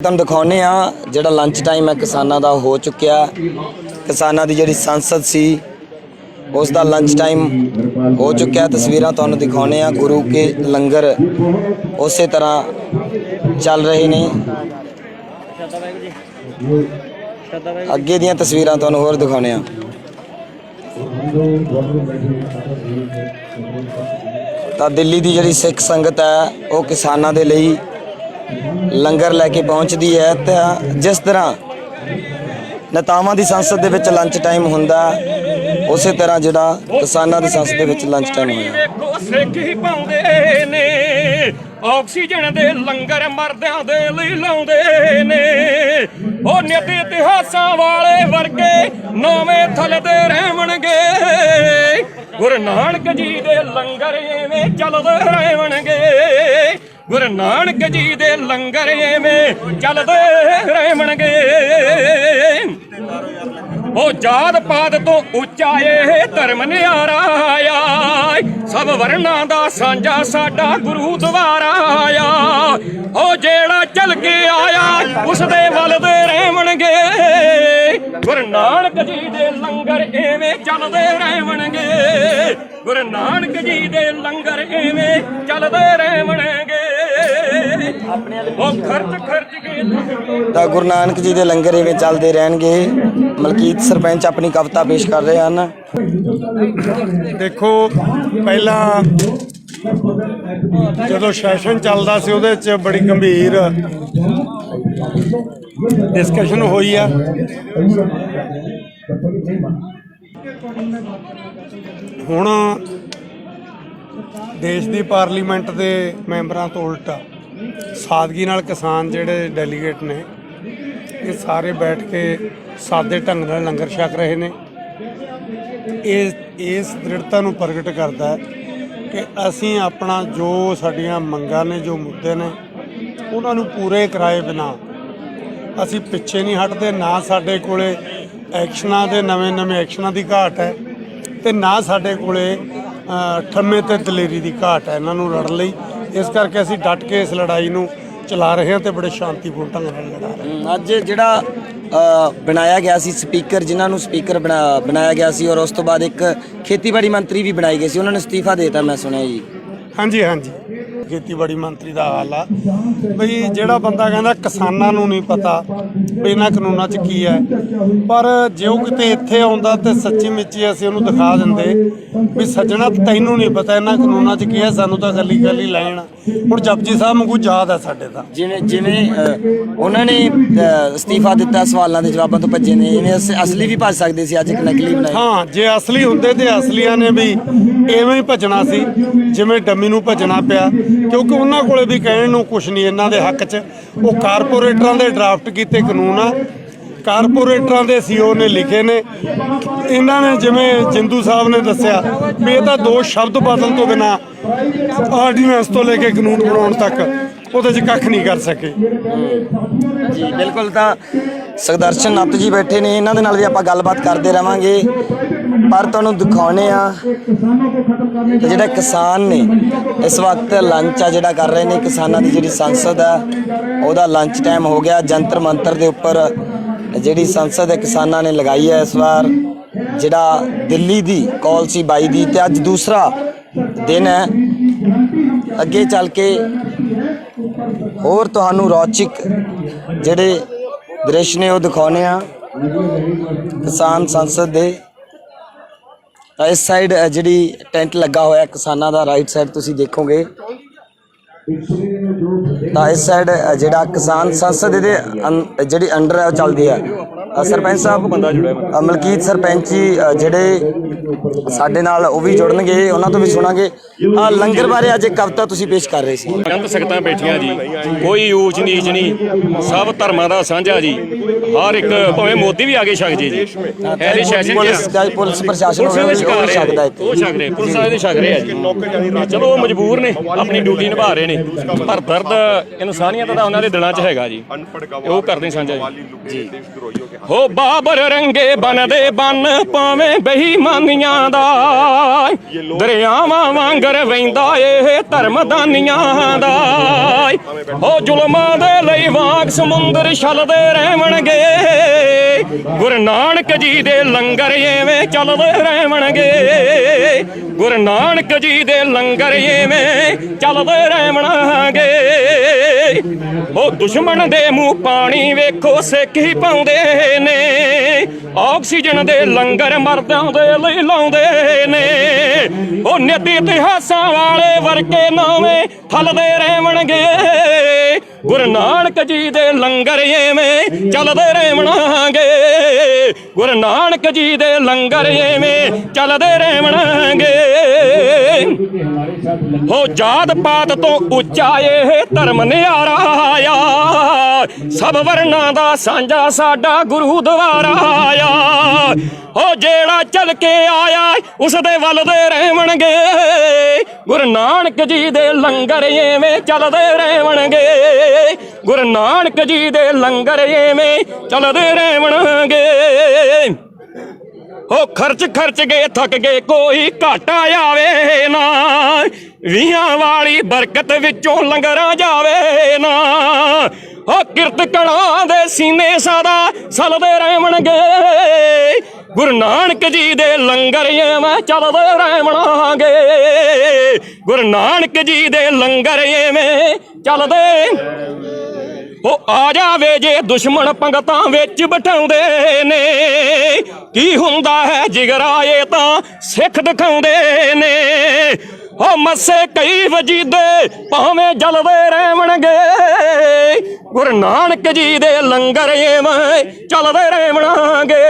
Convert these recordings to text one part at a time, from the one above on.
ਤੁਹਾਨੂੰ ਦਿਖਾਉਂਦੇ ਆ ਜਿਹੜਾ ਲੰਚ ਟਾਈਮ ਹੈ ਕਿਸਾਨਾਂ ਦਾ ਹੋ ਚੁੱਕਿਆ। ਕਿਸਾਨਾਂ ਦੀ ਜਿਹੜੀ ਸੰਸਦ ਸੀ ਉਸ ਦਾ ਲੰਚ ਟਾਈਮ ਹੋ ਚੁੱਕਿਆ। ਤਸਵੀਰਾਂ ਤੁਹਾਨੂੰ ਦਿਖਾਉਂਦੇ ਆ। ਗੁਰੂ ਕੇ ਲੰਗਰ ਉਸੇ ਤਰ੍ਹਾਂ ਚੱਲ ਰਹੇ ਨੇ। ਅੱਗੇ ਦੀਆਂ ਤਸਵੀਰਾਂ ਤੁਹਾਨੂੰ ਹੋਰ ਦਿਖਾਉਂਦੇ ਆ। ਤਾਂ ਦਿੱਲੀ ਦੀ ਜਿਹੜੀ ਸਿੱਖ ਸੰਗਤ ਹੈ ਉਹ ਕਿਸਾਨਾਂ ਦੇ ਲਈ ਲੰਗਰ ਲੈ ਕੇ ਪਹੁੰਚਦੀ ਹੈ। ਤਾਂ ਜਿਸ ਤਰ੍ਹਾਂ ਨੇਤਾਵਾਂ ਦੀ ਸੰਸਦ ਦੇ ਵਿੱਚ ਲੰਚ ਟਾਈਮ ਹੁੰਦਾ ਉਸੇ ਤਰ੍ਹਾਂ ਜਿਹੜਾ ਕਿਸਾਨਾਂ ਦੀ ਸੰਸਦ ਦੇ ਵਿੱਚ ਲੰਚ ਟਾਈਮ ਹੋਇਆ। ਸਿੱਖ ਹੀ ਪਾਉਂਦੇ ਨੇ ਆਕਸੀਜਨ ਦੇ ਲੰਗਰ ਮਰਦਿਆਂ ਦੇ ਲਈ ਲਾਉਂਦੇ ਨੇ। ਉਹ ਨਿਤ ਇਤਿਹਾਸਾਂ ਵਾਲੇ ਵਰਗੇ ਨਵੇਂ ਥਲਦੇ ਰਹਿਣਗੇ। ਗੁਰੂ ਨਾਨਕ ਜੀ ਦੇ ਲੰਗਰ ਐਵੇਂ ਚੱਲਦੇ ਰਹਿਣਗੇ। ਗੁਰੂ ਨਾਨਕ ਜੀ ਦੇ ਲੰਗਰ ਐਵੇਂ ਚੱਲਦੇ ਰਹਿਣਗੇ। ਉਹ ਜਾਤ ਪਾਤ ਤੋਂ ਉੱਚਾ ਇਹ ਧਰਮ ਨਿਆਰਾ ਆਇਆ। ਸਭ ਵਰਨਾਂ ਦਾ ਸਾਂਝਾ ਸਾਡਾ ਗੁਰੂ ਦੁਆਰਾ ਆਇਆ। ਉਹ ਜਿਹੜਾ ਚੱਲ ਕੇ ਆਇਆ ਉਸ ਦੇ ਵੱਲ ਦੇ ਰਹਿਣਗੇ। ਗੁਰੂ ਨਾਨਕ ਜੀ ਦੇ ਲੰਗਰ ਐਵੇਂ ਚੱਲਦੇ ਰਹਿਣਗੇ। ਗੁਰੂ ਨਾਨਕ ਜੀ ਦੇ ਲੰਗਰ ਐਵੇਂ ਚੱਲਦੇ ਰਹਿਣਗੇ। ਉਹ ਖਰਚ ਕੇ ਤਾਂ ਗੁਰੂ ਨਾਨਕ ਜੀ ਦੇ ਲੰਗਰ ਐਵੇਂ ਚੱਲਦੇ ਰਹਿਣਗੇ। ਮਲਕੀਤ ਸਰਪੰਚ ਆਪਣੀ ਕਵਿਤਾ ਪੇਸ਼ ਕਰ ਰਹੇ ਹਨ। ਦੇਖੋ, ਪਹਿਲਾਂ ਜਦੋਂ ਸੈਸ਼ਨ ਚੱਲਦਾ ਸੀ ਉਹਦੇ 'ਚ ਬੜੀ ਗੰਭੀਰ ਡਿਸਕਸ਼ਨ ਹੋਈ ਆ। ਹੁਣ ਦੇਸ਼ ਦੀ ਪਾਰਲੀਮੈਂਟ ਦੇ ਮੈਂਬਰਾਂ ਤੋਂ ਉਲਟ ਸਾਦਗੀ ਨਾਲ ਕਿਸਾਨ ਜਿਹੜੇ ਡੈਲੀਗੇਟ ਨੇ ਇਹ ਸਾਰੇ ਬੈਠ ਕੇ ਸਾਦੇ ਢੰਗ ਨਾਲ ਲੰਗਰ ਛਕ ਰਹੇ ਨੇ। ਇਹ ਇਸ ਦ੍ਰਿੜਤਾ ਨੂੰ ਪ੍ਰਗਟ ਕਰਦਾ ਹੈ ਕਿ ਅਸੀਂ ਆਪਣਾ ਜੋ ਸਾਡੀਆਂ ਮੰਗਾਂ ਨੇ, ਜੋ ਮੁੱਦੇ ਨੇ, ਉਹਨਾਂ ਨੂੰ ਪੂਰੇ ਕਰਾਏ ਬਿਨਾਂ ਅਸੀਂ ਪਿੱਛੇ ਨਹੀਂ ਹਟਦੇ। ਨਾ ਸਾਡੇ ਕੋਲੇ ਐਕਸ਼ਨਾਂ ਦੇ ਨਵੇਂ ਐਕਸ਼ਨਾਂ ਦੀ ਘਾਟ ਹੈ ਤੇ ਨਾ ਸਾਡੇ ਕੋਲੇ ਠੰਮੇ ਤੇ ਦਲੇਰੀ ਦੀ ਘਾਟ ਹੈ ਇਹਨਾਂ ਨੂੰ ਲੜਨ ਲਈ। ਇਸ ਕਰਕੇ ਅਸੀਂ ਡਟ ਕੇ ਇਸ ਲੜਾਈ ਨੂੰ ਚਲਾ ਰਹੇ ਹਾਂ ਤੇ ਬੜੇ ਸ਼ਾਂਤੀਪੂਰਨ ਢੰਗ ਨਾਲ ਲੜਾ ਰਹੇ ਹਾਂ। ਅੱਜ ਜਿਹੜਾ ਬਣਾਇਆ ਗਿਆ ਸੀ ਸਪੀਕਰ, ਜਿਨ੍ਹਾਂ ਨੂੰ ਸਪੀਕਰ ਬਣਾਇਆ ਗਿਆ ਸੀ, ਔਰ ਉਸ ਤੋਂ ਬਾਅਦ ਇੱਕ ਖੇਤੀਬਾੜੀ ਮੰਤਰੀ ਵੀ ਬਣਾਈ ਗਈ ਸੀ, ਉਹਨਾਂ ਨੇ ਅਸਤੀਫਾ ਦੇ ਦਿੱਤਾ ਮੈਂ ਸੁਣਿਆ ਜੀ। ਹਾਂਜੀ, ਖੇਤੀਬਾੜੀ ਮੰਤਰੀ ਦਾ ਹਾਲ ਆ ਬਈ ਜਿਹੜਾ ਬੰਦਾ ਕਹਿੰਦਾ ਕਿਸਾਨਾਂ ਨੂੰ ਨਹੀਂ ਪਤਾ ਵੀ ਇਹਨਾਂ ਕਾਨੂੰਨਾਂ 'ਚ ਕੀ ਹੈ, ਪਰ ਜੇ ਉਹ ਕਿਤੇ ਇੱਥੇ ਆਉਂਦਾ ਤੇ ਸੱਚੀ ਮੁੱਚੀ ਅਸੀਂ ਉਹਨੂੰ ਦਿਖਾ ਦਿੰਦੇ ਵੀ ਸੱਜਣਾ ਤੈਨੂੰ ਨਹੀਂ ਪਤਾ ਇਹਨਾਂ ਕਾਨੂੰਨਾਂ 'ਚ ਕੀ ਹੈ, ਸਾਨੂੰ ਤਾਂ ਗੱਲੀ ਲੈਣ। ਹੁਣ ਜਪਜੀ ਸਾਹਿਬ ਵਾਂਗੂ ਯਾਦ ਹੈ ਸਾਡੇ ਤਾਂ, ਜਿਵੇਂ ਉਹਨਾਂ ਨੇ ਅਸਤੀਫਾ ਦਿੱਤਾ, ਸਵਾਲਾਂ ਦੇ ਜਵਾਬਾਂ ਤੋਂ ਭੱਜੇ ਨੇ, ਇਵੇਂ ਅਸਲੀ ਵੀ ਭੱਜ ਸਕਦੇ ਸੀ। ਅੱਜ ਇੱਕ ਨਕਲੀ ਬਣਾਈ। ਹਾਂ, ਜੇ ਅਸਲੀ ਹੁੰਦੇ ਤੇ ਅਸਲੀਆਂ ਨੇ ਵੀ ਐਵੇਂ ਹੀ ਭੱਜਣਾ ਸੀ ਜਿਵੇਂ ਡੰਮੀ ਨੂੰ ਭੱਜਣਾ ਪਿਆ, ਕਿਉਂਕਿ ਉਹਨਾਂ ਕੋਲੇ ਵੀ ਕਹਿਣ ਨੂੰ ਕੁਛ ਨਹੀਂ ਇਹਨਾਂ ਦੇ ਹੱਕ 'ਚ। ਉਹ ਕਾਰਪੋਰੇਟਰਾਂ ਦੇ ਡਰਾਫਟ ਕੀਤੇ ਕਾਨੂੰਨ ਆ, ਕਾਰਪੋਰੇਟਰਾਂ ਦੇ CEO ਨੇ ਲਿਖੇ ਨੇ। ਇਹਨਾਂ ਨੇ ਜਿਵੇਂ ਜਿੰਦੂ ਸਾਹਿਬ ਨੇ ਦੱਸਿਆ ਵੀ ਇਹ ਤਾਂ ਦੋ ਸ਼ਬਦ ਬਦਲਣ ਤੋਂ ਬਿਨਾਂ ਆਰਡੀਨੈਂਸ ਤੋਂ ਲੈ ਕੇ ਕਾਨੂੰਨ ਬਣਾਉਣ ਤੱਕ ਉਹਦੇ 'ਚ ਕੱਖ ਨਹੀਂ ਕਰ ਸਕੇ ਜੀ। ਬਿਲਕੁਲ। ਤਾਂ ਸੁਖਦਰਸ਼ਨ ਨੱਤ ਜੀ ਬੈਠੇ ਨੇ, ਇਹਨਾਂ ਦੇ ਨਾਲ ਵੀ ਆਪਾਂ ਗੱਲਬਾਤ ਕਰਦੇ ਰਵਾਂਗੇ, ਪਰ ਤੁਹਾਨੂੰ ਦਿਖਾਉਂਦੇ ਆ ਜਿਹੜੇ ਕਿਸਾਨ ਨੇ ਇਸ ਵਕਤ ਲੰਚ ਆ ਜਿਹੜਾ ਕਰ ਰਹੇ ਨੇ। ਕਿਸਾਨਾਂ ਦੀ ਜਿਹੜੀ ਸੰਸਦ ਆ ਉਹਦਾ ਲੰਚ ਟਾਈਮ ਹੋ ਗਿਆ। ਜੰਤਰ ਮੰਤਰ ਦੇ ਉੱਪਰ ਜਿਹੜੀ ਸੰਸਦ ਹੈ ਕਿਸਾਨਾਂ ਨੇ ਲਗਾਈ ਹੈ। ਇਸ ਵਾਰ ਜਿਹੜਾ ਦਿੱਲੀ ਦੀ ਕਾਲ ਸੀ 22 ਦੀ, ਤੇ ਅੱਜ ਦੂਸਰਾ ਦਿਨ ਹੈ। ਅੱਗੇ ਚੱਲ ਕੇ ਹੋਰ ਤੁਹਾਨੂੰ ਰੌਚਕ ਜਿਹੜੇ ਦ੍ਰਿਸ਼ ਨੇ ਉਹ ਦਿਖਾਉਂਦੇ ਆ ਕਿਸਾਨ ਸੰਸਦ ਦੇ। ਇਸ ਸਾਈਡ ਜਿਹੜੀ ਟੈਂਟ ਲੱਗਾ ਹੋਇਆ ਕਿਸਾਨਾਂ ਦਾ, ਰਾਈਟ ਸਾਈਡ ਤੁਸੀਂ ਦੇਖੋਗੇ ਤਾਂ ਇਸ ਸਾਈਡ ਜਿਹੜਾ ਕਿਸਾਨ ਸੰਸਦ ਇਹਦੇ ਜਿਹੜੀ ਅੰਡਰ ਹੈ ਉਹ ਚੱਲਦੀ ਹੈ। ਸਰਪੰਚ ਸਾਹਿਬ ਮਲਕੀਤ ਸਰਪੰਚ ਜੀ ਜਿਹੜੇ ਸਾਡੇ ਨਾਲ ਉਹ ਵੀ ਜੁੜਨਗੇ, ਉਹਨਾਂ ਤੋਂ ਵੀ ਸੁਣਾਂਗੇ। ਲੰਗਰ ਬਾਰੇ ਅੱਜ ਇੱਕ ਕਵਿਤਾ ਤੁਸੀਂ ਪੇਸ਼ ਕਰ ਰਹੇ ਸੀ। ਅੰਤ ਸਕਤਾਂ ਬੈਠੀਆਂ ਜੀ, ਕੋਈ ਊਚ ਨੀਚ ਨਹੀਂ, ਸਭ ਧਰਮਾਂ ਦਾ ਸਾਂਝਾ ਜੀ। ਹਰ ਇੱਕ ਭਾਵੇਂ ਮੋਦੀ ਵੀ ਆਗੇ ਛਕ ਜੇ ਜੀ ਹੈਰੀ ਸੈਸ਼ਨ ਪੁਲਿਸ ਪ੍ਰਸ਼ਾਸਨ ਪੁਲਿਸ ਦੇ ਉਹ ਵੀ ਸਕਦਾ ਇੱਥੇ। ਉਹ ਛਕ ਰਹੇ ਪੁਲਿਸ ਵਾਲੇ ਦੇ ਛਕ ਰਹੇ ਆ ਜੀ ਚਲੋ ਉਹ ਮਜਬੂਰ ਨੇ ਆਪਣੀ ਡਿਊਟੀ ਨਿਭਾ ਰਹੇ ਨੇ ਪਰ ਦਰਦ ਇਨਸਾਨੀਅਤ ਦਾ ਉਹਨਾਂ ਦੇ ਦਿਲਾਂ 'ਚ ਹੈਗਾ ਜੀ ਉਹ ਕਰਦੇ ਸਾਂਝਾ ਜੀ ਹੋ ਬਾਬਰ ਰੰਗੇ ਬਣਦੇ ਬੰਨ ਪਾਵੇਂ ਬੇਈਮਾਨੀਆਂ ਦਾ ਦਰਿਆਵਾਂ ਵਾਂਗਰ ਵਹਿੰਦਾ ਇਹ ਧਰਮਦਾਨੀਆਂ ਦਾ ਹੋ ਜ਼ੁਲਮਾਂ ਦੇ ਲਈ ਵਾਂਗ ਸਮੁੰਦਰ ਛਲਦੇ ਰਹਿਣਗੇ ਗੁਰੂ ਨਾਨਕ ਜੀ ਦੇ ਲੰਗਰ ਐਵੇਂ ਚੱਲਦੇ ਰਹਿਣਗੇ ਗੁਰੂ ਨਾਨਕ ਜੀ ਦੇ ਲੰਗਰ ਐਵੇਂ ਚੱਲਦੇ ਰਹਿਣਗੇ ਉਹ ਦੁਸ਼ਮਣ ਦੇ ਮੂੰਹ ਪਾਣੀ ਵੇਖੋ ਸਿੱਖ ਹੀ ਪਾਉਂਦੇ ਨੇ ਆਕਸੀਜਨ ਦੇ ਲੰਗਰ ਮਰਦਾਂ ਦੇ ਲਈ ਲਾਉਂਦੇ ਨੇ ਉਹ ਨਿੱਤ ਇਤਿਹਾਸਾਂ ਵਾਲੇ ਵਰਕੇ ਨਾਵੇਂ ਹਲਦੇ ਰਹਿਣਗੇ ਗੁਰੂ ਨਾਨਕ ਜੀ ਦੇ ਲੰਗਰ ਐਵੇਂ ਚੱਲਦੇ ਰਹਿਣਗੇ ਗੁਰੂ ਨਾਨਕ ਜੀ ਦੇ ਲੰਗਰ ਐਵੇਂ ਚੱਲਦੇ ਰਹਿਣਗੇ ਹੋ ਜਾਤ ਪਾਤ ਤੋਂ ਉੱਚਾ ਇਹ ਧਰਮ ਨਿਆਰਾ ਆ ਸਭ ਵਰਨਾਂ ਦਾ ਸਾਂਝਾ ਸਾਡਾ ਗੁਰੂ ਦੁਆਰਾ ਆ ਹੋ ਜਿਹੜਾ ਚੱਲ ਕੇ ਆਇਆ ਉਸ ਦੇ ਵੱਲ ਦੇ ਰਹਿਣਗੇ ਗੁਰੂ ਨਾਨਕ ਜੀ ਦੇ ਲੰਗਰ ਐਵੇਂ ਚੱਲਦੇ ਰਹਿਣਗੇ ਗੁਰੂ ਨਾਨਕ ਜੀ ਦੇ ਲੰਗਰ ਐਵੇਂ ਚੱਲਦੇ ਰਹਿਣਗੇ ਹੋ ਖਰਚ ਗਏ ਥੱਕ ਗਏ ਕੋਈ ਘਾਟਾ ਆਵੇ ਨਾ ਵੀਹਾਂ ਵਾਲੀ ਬਰਕਤ ਵਿੱਚੋਂ ਲੰਗਰਾਂ ਜਾਵੇ ਨਾ ਹੋ ਕਿਰਤ ਕਣਾਂ ਦੇ ਸੀਨੇ ਸਦਾ ਸਲਦੇ ਰਹਿਣਗੇ ਗੁਰੂ ਨਾਨਕ ਜੀ ਦੇ ਲੰਗਰ ਐਵੇਂ ਚੱਲਦੇ ਰਹਿਣਗੇ ਗੁਰੂ ਨਾਨਕ ਜੀ ਦੇ ਲੰਗਰ ਐਵੇਂ ਚੱਲਦੇ ਉਹ ਆ ਜਾਵੇ ਜੇ ਦੁਸ਼ਮਣ ਪੰਗਤਾਂ ਵਿੱਚ ਬਿਠਾਉਂਦੇ ਨੇ ਕੀ ਹੁੰਦਾ ਹੈ ਜਿਗਰਾ ਇਹ ਤਾਂ ਸਿੱਖ ਦਿਖਾਉਂਦੇ ਨੇ ਉਹ ਮੱਸੇ ਕਈ ਵਜੀਦੇ ਭਾਵੇਂ ਜਲਦੇ ਰਹਿਣਗੇ ਗੁਰੂ ਨਾਨਕ ਜੀ ਦੇ ਲੰਗਰ ਐਵੇਂ ਚੱਲਦੇ ਰਹਿਣਗੇ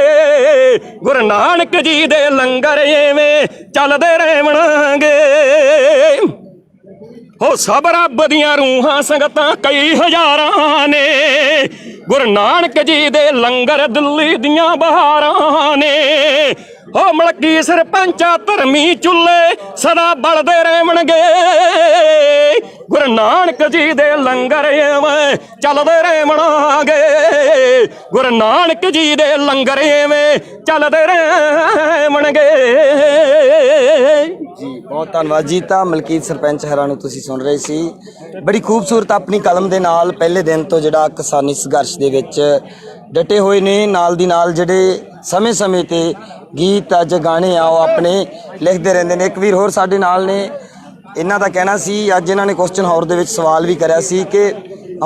ਗੁਰੂ ਨਾਨਕ ਜੀ ਦੇ ਲੰਗਰ ਐਵੇਂ ਚੱਲਦੇ ਰਹਿਣਗੇ ਹੋ ਸਭ ਰੱਬ ਦੀਆਂ ਰੂਹਾਂ ਸੰਗਤਾਂ ਕਈ ਹਜ਼ਾਰਾਂ ਨੇ ਗੁਰੂ ਨਾਨਕ ਜੀ ਦੇ ਲੰਗਰ ਦਿੱਲੀ ਦੀਆਂ ਬਹਾਰਾਂ ਨੇ ਹੋ ਮਲਕੀ ਸਰਪੰਚਾ ਧਰਮੀ ਚੁੱਲੇ ਸਦਾ ਬਲਦੇ ਰਹਿਣਗੇ ਗੁਰੂ ਨਾਨਕ ਜੀ ਦੇ ਲੰਗਰ ਐਵੇਂ ਚੱਲਦੇ ਰਹਿਣਗੇ ਗੁਰੂ ਨਾਨਕ ਜੀ ਦੇ ਲੰਗਰ ਐਵੇਂ ਚੱਲਦੇ ਰਹਿਣਗੇ ਜੀ ਬਹੁਤ ਧੰਨਵਾਦ ਜੀ। ਤਾਂ ਮਲਕੀਤ ਸਰਪੰਚ ਹਰਾਂ ਨੂੰ ਤੁਸੀਂ ਸੁਣ ਰਹੇ ਸੀ ਬੜੀ ਖੂਬਸੂਰਤ ਆਪਣੀ ਕਲਮ ਦੇ ਨਾਲ ਪਹਿਲੇ ਦਿਨ ਤੋਂ ਜਿਹੜਾ ਕਿਸਾਨੀ ਸੰਘਰਸ਼ ਦੇ ਵਿੱਚ ਡਟੇ ਹੋਏ ਨੇ ਨਾਲ ਦੀ ਨਾਲ ਜਿਹੜੇ ਸਮੇਂ-ਸਮੇਂ ਤੇ ਗੀਤ ਅੱਜ ਗਾਣੇ ਆ ਉਹ ਆਪਣੇ ਲਿਖਦੇ ਰਹਿੰਦੇ ਨੇ। ਇੱਕ ਵੀਰ ਹੋਰ ਸਾਡੇ ਨਾਲ ਨੇ ਇਹਨਾਂ ਦਾ ਕਹਿਣਾ ਸੀ ਅੱਜ ਇਹਨਾਂ ਨੇ ਕੁਐਸਚਨ ਹਾਊਸ ਦੇ ਵਿੱਚ ਸਵਾਲ ਵੀ ਕਰਿਆ ਸੀ ਕਿ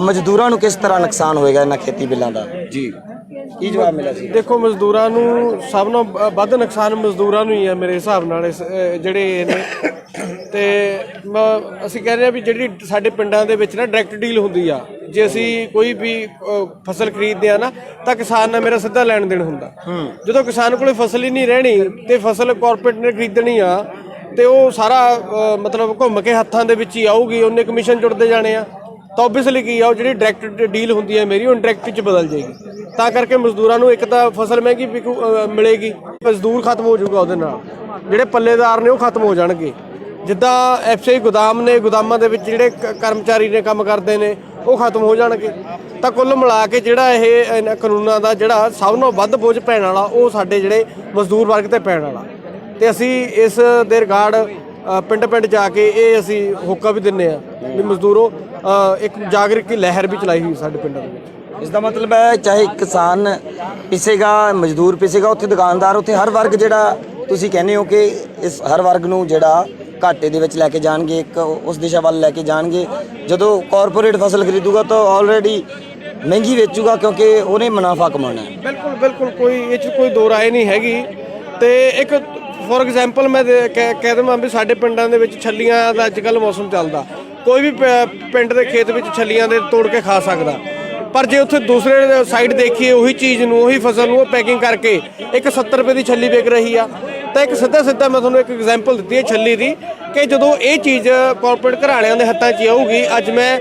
ਮਜ਼ਦੂਰਾਂ ਨੂੰ ਕਿਸ ਤਰ੍ਹਾਂ ਨੁਕਸਾਨ ਹੋਏਗਾ ਇਹਨਾਂ ਖੇਤੀ ਬਿੱਲਾਂ ਦਾ ਜੀ ਕੀ ਜਵਾਬ ਮਿਲਿਆ ਸੀ? ਦੇਖੋ ਮਜ਼ਦੂਰਾਂ ਨੂੰ ਸਭ ਨਾਲੋਂ ਵੱਧ ਨੁਕਸਾਨ ਮਜ਼ਦੂਰਾਂ ਨੂੰ ਹੀ ਹੈ ਮੇਰੇ ਹਿਸਾਬ ਨਾਲ ਜਿਹੜੇ ਨੇ ਤੇ ਅਸੀਂ ਕਹਿ ਰਹੇ ਹਾਂ ਵੀ ਜਿਹੜੀ ਸਾਡੇ ਪਿੰਡਾਂ ਦੇ ਵਿੱਚ ਨਾ ਡਾਇਰੈਕਟ ਡੀਲ ਹੁੰਦੀ ਆ ਜੇ ਅਸੀਂ ਕੋਈ ਵੀ ਫਸਲ ਖਰੀਦਦੇ ਆ ਨਾ ਤਾਂ ਕਿਸਾਨ ਨਾਲ ਮੇਰਾ ਸਿੱਧਾ ਲੈਣ ਦੇਣ ਹੁੰਦਾ ਜਦੋਂ ਕਿਸਾਨ ਕੋਲੇ ਫਸਲ ਹੀ ਨਹੀਂ ਰਹਿਣੀ ਤੇ ਫਸਲ ਕਾਰਪੋਰੇਟ ਨੇ ਖਰੀਦਣੀ ਆ ਤੇ ਉਹ ਸਾਰਾ ਮਤਲਬ ਘੁੰਮ ਕੇ ਹੱਥਾਂ ਦੇ ਵਿੱਚ ਹੀ ਆਊਗੀ ਉਹਨੇ ਕਮਿਸ਼ਨ ਜੁੜਦੇ ਜਾਣੇ ਆ ਤਾਂ ਓਬਵੀਅਸਲੀ ਕੀ ਆ ਉਹ ਜਿਹੜੀ ਡਾਇਰੈਕਟ ਡੀਲ ਹੁੰਦੀ ਹੈ ਮੇਰੀ ਉਹ ਇੰਡਾਇਰੈਕਟ 'ਚ ਬਦਲ ਜਾਏਗੀ ਤਾਂ ਕਰਕੇ ਮਜ਼ਦੂਰਾਂ ਨੂੰ ਇੱਕ ਤਾਂ ਫਸਲ ਮਹਿੰਗੀ ਮਿਲੇਗੀ ਮਜ਼ਦੂਰ ਖਤਮ ਹੋ ਜਾਊਗਾ ਉਹਦੇ ਨਾਲ ਜਿਹੜੇ ਪੱਲੇਦਾਰ ਨੇ ਉਹ ਖਤਮ ਹੋ ਜਾਣਗੇ ਜਿੱਦਾਂ ਐਫਸੀਆਈ ਗੋਦਾਮ ਨੇ ਗੋਦਾਮਾਂ ਦੇ ਵਿੱਚ ਜਿਹੜੇ ਕਰਮਚਾਰੀ ਨੇ ਕੰਮ ਕਰਦੇ ਨੇ ਉਹ ਖਤਮ ਹੋ ਜਾਣਗੇ ਤਾਂ ਕੁੱਲ ਮਿਲਾ ਕੇ ਜਿਹੜਾ ਇਹ ਕਾਨੂੰਨਾਂ ਦਾ ਜਿਹੜਾ ਸਭ ਨਾਲੋਂ ਵੱਧ ਬੋਝ ਪੈਣ ਵਾਲਾ ਉਹ ਸਾਡੇ ਜਿਹੜੇ ਮਜ਼ਦੂਰ ਵਰਗ ਤੇ ਪੈਣ ਵਾਲਾ ਤੇ ਅਸੀਂ ਇਸ ਦੇ ਰਿਗਾਰਡ ਪਿੰਡ ਜਾ ਕੇ ਇਹ ਅਸੀਂ ਹੋਕਾ ਵੀ ਦਿੰਦੇ ਆ ਵੀ ਮਜ਼ਦੂਰੋ ਇੱਕ ਜਾਗਰੂਕਤਾ ਲਹਿਰ ਵੀ ਚਲਾਈ ਹੋਈ ਸਾਡੇ ਪਿੰਡਾਂ ਦੇ ਵਿੱਚ। ਇਸ ਦਾ ਮਤਲਬ ਹੈ ਚਾਹੇ ਕਿਸਾਨ ਪਿਸੇਗਾ ਮਜ਼ਦੂਰ ਪਿਸੇਗਾ ਉੱਥੇ ਦੁਕਾਨਦਾਰ ਉੱਥੇ ਹਰ ਵਰਗ ਜਿਹੜਾ ਤੁਸੀਂ ਕਹਿੰਦੇ ਹੋ ਕਿ ਇਸ ਹਰ ਵਰਗ ਨੂੰ ਜਿਹੜਾ ਘਾਟੇ ਦੇ ਵਿੱਚ ਲੈ ਕੇ ਜਾਣਗੇ ਇੱਕ ਉਸ ਦਿਸ਼ਾ ਵੱਲ ਲੈ ਕੇ ਜਾਣਗੇ ਜਦੋਂ ਕਾਰਪੋਰੇਟ ਫਸਲ ਖਰੀਦੂਗਾ ਤਾਂ ਆਲਰੇਡੀ ਮਹਿੰਗੀ ਵੇਚੂਗਾ ਕਿਉਂਕਿ ਉਹਨੇ ਮੁਨਾਫਾ ਕਮਾਉਣਾ ਹੈ। ਬਿਲਕੁਲ ਕੋਈ ਇਹ 'ਚ ਕੋਈ ਦੋ ਰਾਏ ਨਹੀਂ ਹੈਗੀ ਤੇ ਇੱਕ ਫੋਰ ਐਗਜ਼ਾਮਪਲ ਮੈਂ ਕਹਿ ਦੇਵਾਂ ਵੀ ਸਾਡੇ ਪਿੰਡਾਂ ਦੇ ਵਿੱਚ ਛੱਲੀਆਂ ਦਾ ਅੱਜ ਕੱਲ੍ਹ ਮੌਸਮ ਚੱਲਦਾ ਕੋਈ ਵੀ ਪਿੰਡ ਦੇ ਖੇਤ ਵਿੱਚ ਛੱਲੀਆਂ ਦੇ ਤੋੜ ਕੇ ਖਾ ਸਕਦਾ ਪਰ ਜੇ ਉੱਥੇ ਦੂਸਰੇ ਸਾਈਡ ਦੇਖੀਏ ਉਹੀ ਚੀਜ਼ ਨੂੰ ਉਹੀ ਫਸਲ ਨੂੰ ਉਹ ਪੈਕਿੰਗ ਕਰਕੇ ਇੱਕ 70 ਰੁਪਏ ਦੀ ਛੱਲੀ ਵਿਕ ਰਹੀ ਆ ਤਾਂ ਇੱਕ ਸਿੱਧਾ ਮੈਂ ਤੁਹਾਨੂੰ ਇੱਕ ਐਗਜ਼ਾਮਪਲ ਦਿੱਤੀ ਹੈ ਛੱਲੀ ਦੀ, ਕਿ ਜਦੋਂ ਇਹ ਚੀਜ਼ ਕਾਰਪੋਰੇਟ ਘਰਾਣਿਆਂ ਦੇ ਹੱਥਾਂ 'ਚ ਆਊਗੀ, ਅੱਜ ਮੈਂ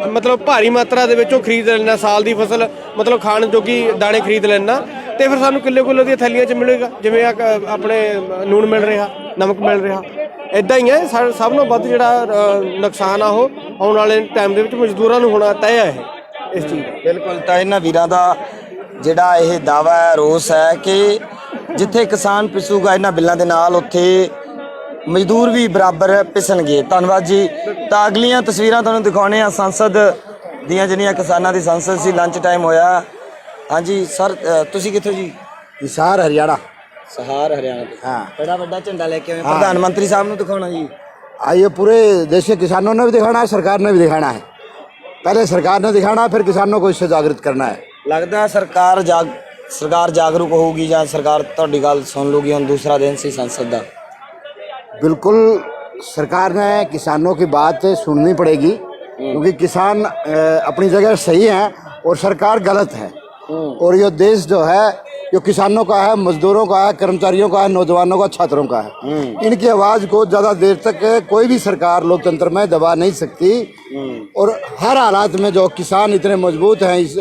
ਮਤਲਬ ਭਾਰੀ ਮਾਤਰਾ ਦੇ ਵਿੱਚੋਂ ਖਰੀਦ ਲੈਣਾ, ਸਾਲ ਦੀ ਫਸਲ ਮਤਲਬ ਖਾਣ ਜੋਗੀ ਦਾਣੇ ਖਰੀਦ ਲੈਣਾ, ਤੇ ਫਿਰ ਸਾਨੂੰ ਕਿੱਲੋ ਦੀਆਂ ਥੈਲੀਆਂ 'ਚ ਮਿਲੇਗਾ, ਜਿਵੇਂ ਆਪਣੇ ਲੂਣ ਮਿਲ ਰਿਹਾ, ਨਮਕ ਮਿਲ ਰਿਹਾ। ਇੱਦਾਂ ਹੀ ਹੈ ਸਭ ਨਾਲੋਂ ਵੱਧ ਜਿਹੜਾ ਨੁਕਸਾਨ ਆ ਉਹ ਆਉਣ ਵਾਲੇ ਟਾਈਮ ਦੇ ਵਿੱਚ ਮਜ਼ਦੂਰਾਂ ਨੂੰ ਹੋਣਾ ਤੈਅ ਹੈ ਇਸ ਚੀਜ਼ ਦਾ। ਬਿਲਕੁਲ, ਤਾਂ ਇਹਨਾਂ ਵੀਰਾਂ ਦਾ ਜਿਹੜਾ ਇਹ ਦਾਵਾ ਹੈ, ਰੋਸ ਹੈ ਕਿ ਜਿੱਥੇ ਕਿਸਾਨ ਪਿਸੂਗਾ ਇਹਨਾਂ ਬਿੱਲਾਂ ਦੇ ਨਾਲ, ਉੱਥੇ ਮਜ਼ਦੂਰ ਵੀ ਬਰਾਬਰ ਪਿਸਣਗੇ। ਧੰਨਵਾਦ ਜੀ। ਤਾਂ ਅਗਲੀਆਂ ਤਸਵੀਰਾਂ ਤੁਹਾਨੂੰ ਦਿਖਾਉਣੇ ਆ ਸੰਸਦ ਦੀਆਂ, ਜਿਹੜੀਆਂ ਕਿਸਾਨਾਂ ਦੀ ਸੰਸਦ ਸੀ। ਲੰਚ ਟਾਈਮ ਹੋਇਆ। ਹਾਂਜੀ ਸਰ, ਤੁਸੀਂ ਕਿੱਥੋਂ ਜੀ? हिसार हरियाणा। ਸਹਾਰ ਹਰਿਆਣਾ ਤੋਂ। हाँ, ਬੜਾ ਵੱਡਾ ਝੰਡਾ ਲੈ ਕੇ ਆਏ ਪ੍ਰਧਾਨ ਮੰਤਰੀ ਸਾਹਿਬ ਨੂੰ ਦਿਖਾਉਣਾ ਜੀ। ये पूरे देश के किसानों ने भी दिखाना है, सरकार ने भी दिखाना है। पहले सरकार ने दिखाना है, फिर किसानों को इससे जागृत करना है। ਲੱਗਦਾ ਸਰਕਾਰ ਜਾਗਰੂਕ ਹੋਊਗੀ ਜਾਂ ਸਰਕਾਰ ਤੁਹਾਡੀ ਗੱਲ ਸੁਣ ਲੂਗੀ? ਹੁਣ ਦੂਸਰਾ ਦਿਨ ਸੀ ਸੰਸਦ ਦਾ। बिल्कुल सरकार ने किसानों की बात सुननी पड़ेगी, क्योंकि किसान अपनी जगह सही हैं और सरकार गलत है। और ये देश जो है जो किसानों का है, मजदूरों का है, कर्मचारियों का है, नौजवानों का, छात्रों का है। इनकी आवाज़ को ज़्यादा देर तक कोई भी सरकार लोकतंत्र में दबा नहीं सकती। और हर हालात में जो किसान इतने मजबूत हैं इस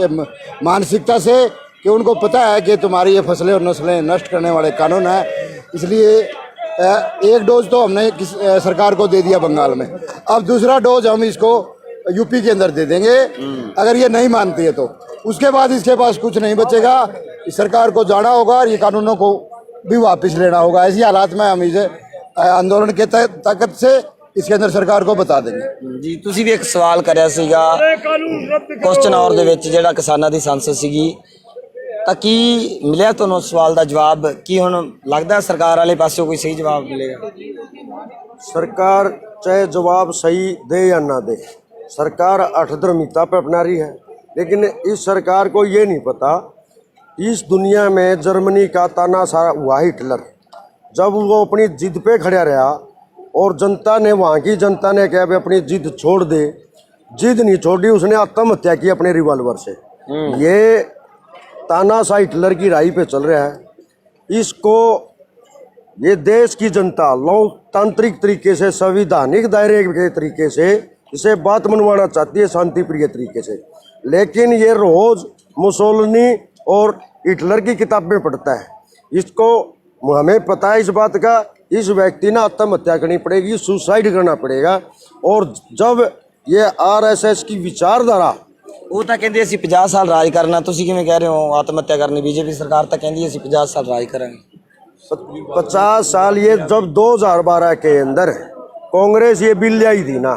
मानसिकता से कि उनको पता है कि तुम्हारी ये फसलें और नस्लें नष्ट करने वाले कानून है, इसलिए एक डोज तो हमने सरकार को दे दिया बंगाल में, अब दूसरा डोज हम इसको यूपी के अंदर दे देंगे। अगर ये नहीं मानती है तो उसके बाद इसके पास कुछ नहीं बचेगा, इस सरकार को जाना होगा और ये कानूनों को भी वापस लेना होगा। ऐसी हालात में हम इसे आंदोलन के ताकत से इसके अंदर सरकार को बता देंगे। ਜੀ ਤੁਸੀਂ ਵੀ ਇੱਕ ਸਵਾਲ ਕਰਿਆ ਸੀਗਾ ਕੁਐਸਚਨ ਆਵਰ ਦੇ ਵਿੱਚ, ਜਿਹੜਾ ਕਿਸਾਨਾਂ ਦੀ ਸੰਸਦ ਸੀਗੀ, ਤਾਂ ਕੀ ਮਿਲਿਆ ਤੁਹਾਨੂੰ ਸਵਾਲ ਦਾ ਜਵਾਬ? ਕੀ ਹੁਣ ਲੱਗਦਾ ਸਰਕਾਰ ਵਾਲੇ ਪਾਸਿਓਂ ਕੋਈ ਸਹੀ ਜਵਾਬ ਮਿਲੇਗਾ? सरकार चाहे जवाब सही दे या ना दे, सरकार अठधर्मिता पे अपना रही है, लेकिन इस सरकार को ये नहीं पता इस दुनिया में जर्मनी का तानाशाह हुआ हिटलर, जब वो अपनी जिद पे खड़ा रहा और जनता ने, वहाँ की जनता ने कहा भाई अपनी जिद छोड़ दे, जिद नहीं छोड़ी, उसने आत्महत्या की अपने रिवॉल्वर से। ये तानाशाह हिटलर की राह पे चल रहा है। इसको ये देश की जनता लोकतांत्रिक तरीके से, संविधानिक दायरे के तरीके से इसे बात मनवाना चाहती है, शांति प्रिय तरीके से, लेकिन ये रोज मुसोलिनी और हिटलर की किताबें पढ़ता है। इसको हमें पता है इस बात का, इस व्यक्ति ने आत्महत्या करनी पड़ेगी, सुसाइड करना पड़ेगा। और जब ये आरएसएस की विचारधारा, ਉਹ ਤਾਂ ਕਹਿੰਦੇ ਅਸੀਂ 50 ਸਾਲ ਰਾਜ ਕਰਨਾ, ਤੁਸੀਂ ਕਿਵੇਂ ਕਹਿ ਰਹੇ ਹੋ ਆਤਮ ਹੱਤਿਆ ਕਰਨੀ? ਬੀਜੇਪੀ ਸਰਕਾਰ ਤਾਂ ਕਹਿੰਦੀ ਅਸੀਂ 50 ਸਾਲ ਰਾਜ ਕਰਾਂਗੇ। 50 साल, ये जब 2012 के अंदर कांग्रेस ये बिल लाई थी ना,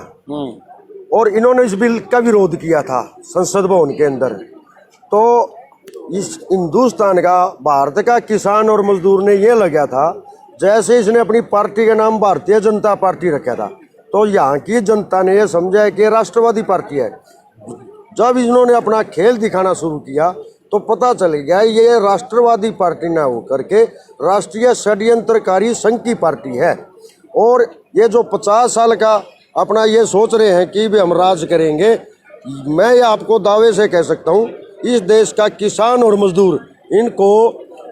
और इन्होंने इस बिल का विरोध किया था संसद भवन के अंदर, तो इस हिंदुस्तान का, भारत का किसान और मजदूर ने ये लगा था जैसे इसने अपनी पार्टी का नाम भारतीय जनता पार्टी रखा था, तो यहाँ की जनता ने ये समझा है कि राष्ट्रवादी पार्टी है। जब इन्होंने अपना खेल दिखाना शुरू किया तो पता चल गया ये राष्ट्रवादी पार्टी ना होकर के राष्ट्रीय षड्यंत्रकारी संघ की पार्टी है। और ये जो 50 साल का अपना ये सोच रहे हैं कि भी हम राज करेंगे, मैं ये आपको दावे से कह सकता हूँ इस देश का किसान और मजदूर, इनको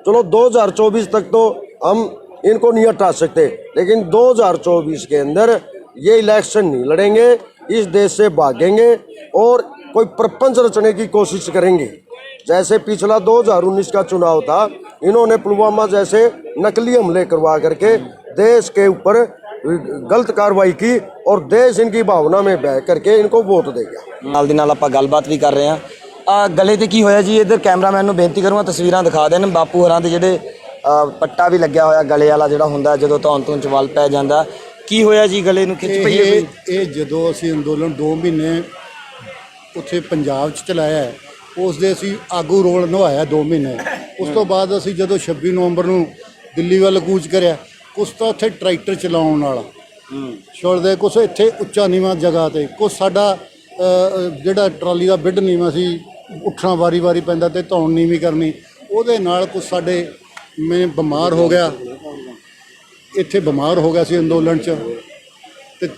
चलो 2024 तक तो हम इनको नहीं हटा सकते, लेकिन 2024 के अंदर ये इलेक्शन नहीं लड़ेंगे, इस देश से भागेंगे और कोई प्रपंच रचने की कोशिश करेंगे। जैसे पिछला 2019 का चुनाव था, इन्होंने पुलवामा जैसे नकली हमले करवा करके देश के ऊपर गलत कार्रवाई की और देश इनकी भावना में बह करके इनको वोट देगा। ਨਾਲ ਦੀ ਨਾਲ ਆਪਾਂ ਗੱਲਬਾਤ ਵੀ ਕਰ ਰਹੇ ਹਾਂ। ਗਲੇ ਤੇ ਕੀ ਹੋਇਆ ਜੀ? ਇੱਧਰ ਕੈਮਰਾਮੈਨ ਨੂੰ ਬੇਨਤੀ ਕਰੂੰਗਾ ਤਸਵੀਰਾਂ ਦਿਖਾ ਦੇਣ। ਬਾਪੂ ਹੋਰਾਂ ਦੇ ਜਿਹੜੇ ਪੱਟਾ ਵੀ ਲੱਗਿਆ ਹੋਇਆ ਗਲੇ ਵਾਲਾ ਜਿਹੜਾ ਹੁੰਦਾ ਜਦੋਂ ਧੌਣ ਤੋਂ ਚਵਲ ਪੈ ਜਾਂਦਾ, ਕੀ ਹੋਇਆ ਜੀ? ਗਲੇ ਨੂੰ ਖਿੱਚ ਪਈ ਹੈ? ਇਹ ਜਦੋਂ ਅਸੀਂ ਅੰਦੋਲਨ 2 ਮਹੀਨੇ ਉੱਥੇ ਪੰਜਾਬ 'ਚ ਚਲਾਇਆ, ਉਸ ਦੇ ਅਸੀਂ ਆਗੂ ਰੋਲ ਨਿਭਾਇਆ 2 ਮਹੀਨੇ। ਉਸ ਤੋਂ ਬਾਅਦ ਅਸੀਂ ਜਦੋਂ 26 ਨਵੰਬਰ ਨੂੰ ਦਿੱਲੀ ਵੱਲ ਕੂਚ ਕਰਿਆ, ਕੁਛ ਤਾਂ ਉੱਥੇ ਟਰੈਕਟਰ ਚਲਾਉਣ ਵਾਲਾ ਛੋੜਦੇ, ਕੁਛ ਇੱਥੇ ਉੱਚਾ ਨੀਵਾਂ ਜਗ੍ਹਾ 'ਤੇ, ਕੁਛ ਸਾਡਾ ਜਿਹੜਾ ਟਰਾਲੀ ਦਾ ਬਿੱਡ ਨੀਵਾਂ ਸੀ, ਉੱਠਣਾ ਵਾਰੀ ਪੈਂਦਾ ਅਤੇ ਧੌਣ ਨੀਵੀਂ ਕਰਨੀ, ਉਹਦੇ ਨਾਲ ਕੁਛ ਸਾਡੇ ਮੈਂ ਬਿਮਾਰ ਹੋ ਗਿਆ, ਇੱਥੇ ਬਿਮਾਰ ਹੋ ਗਿਆ ਸੀ ਅੰਦੋਲਨ 'ਚ, ਅਤੇ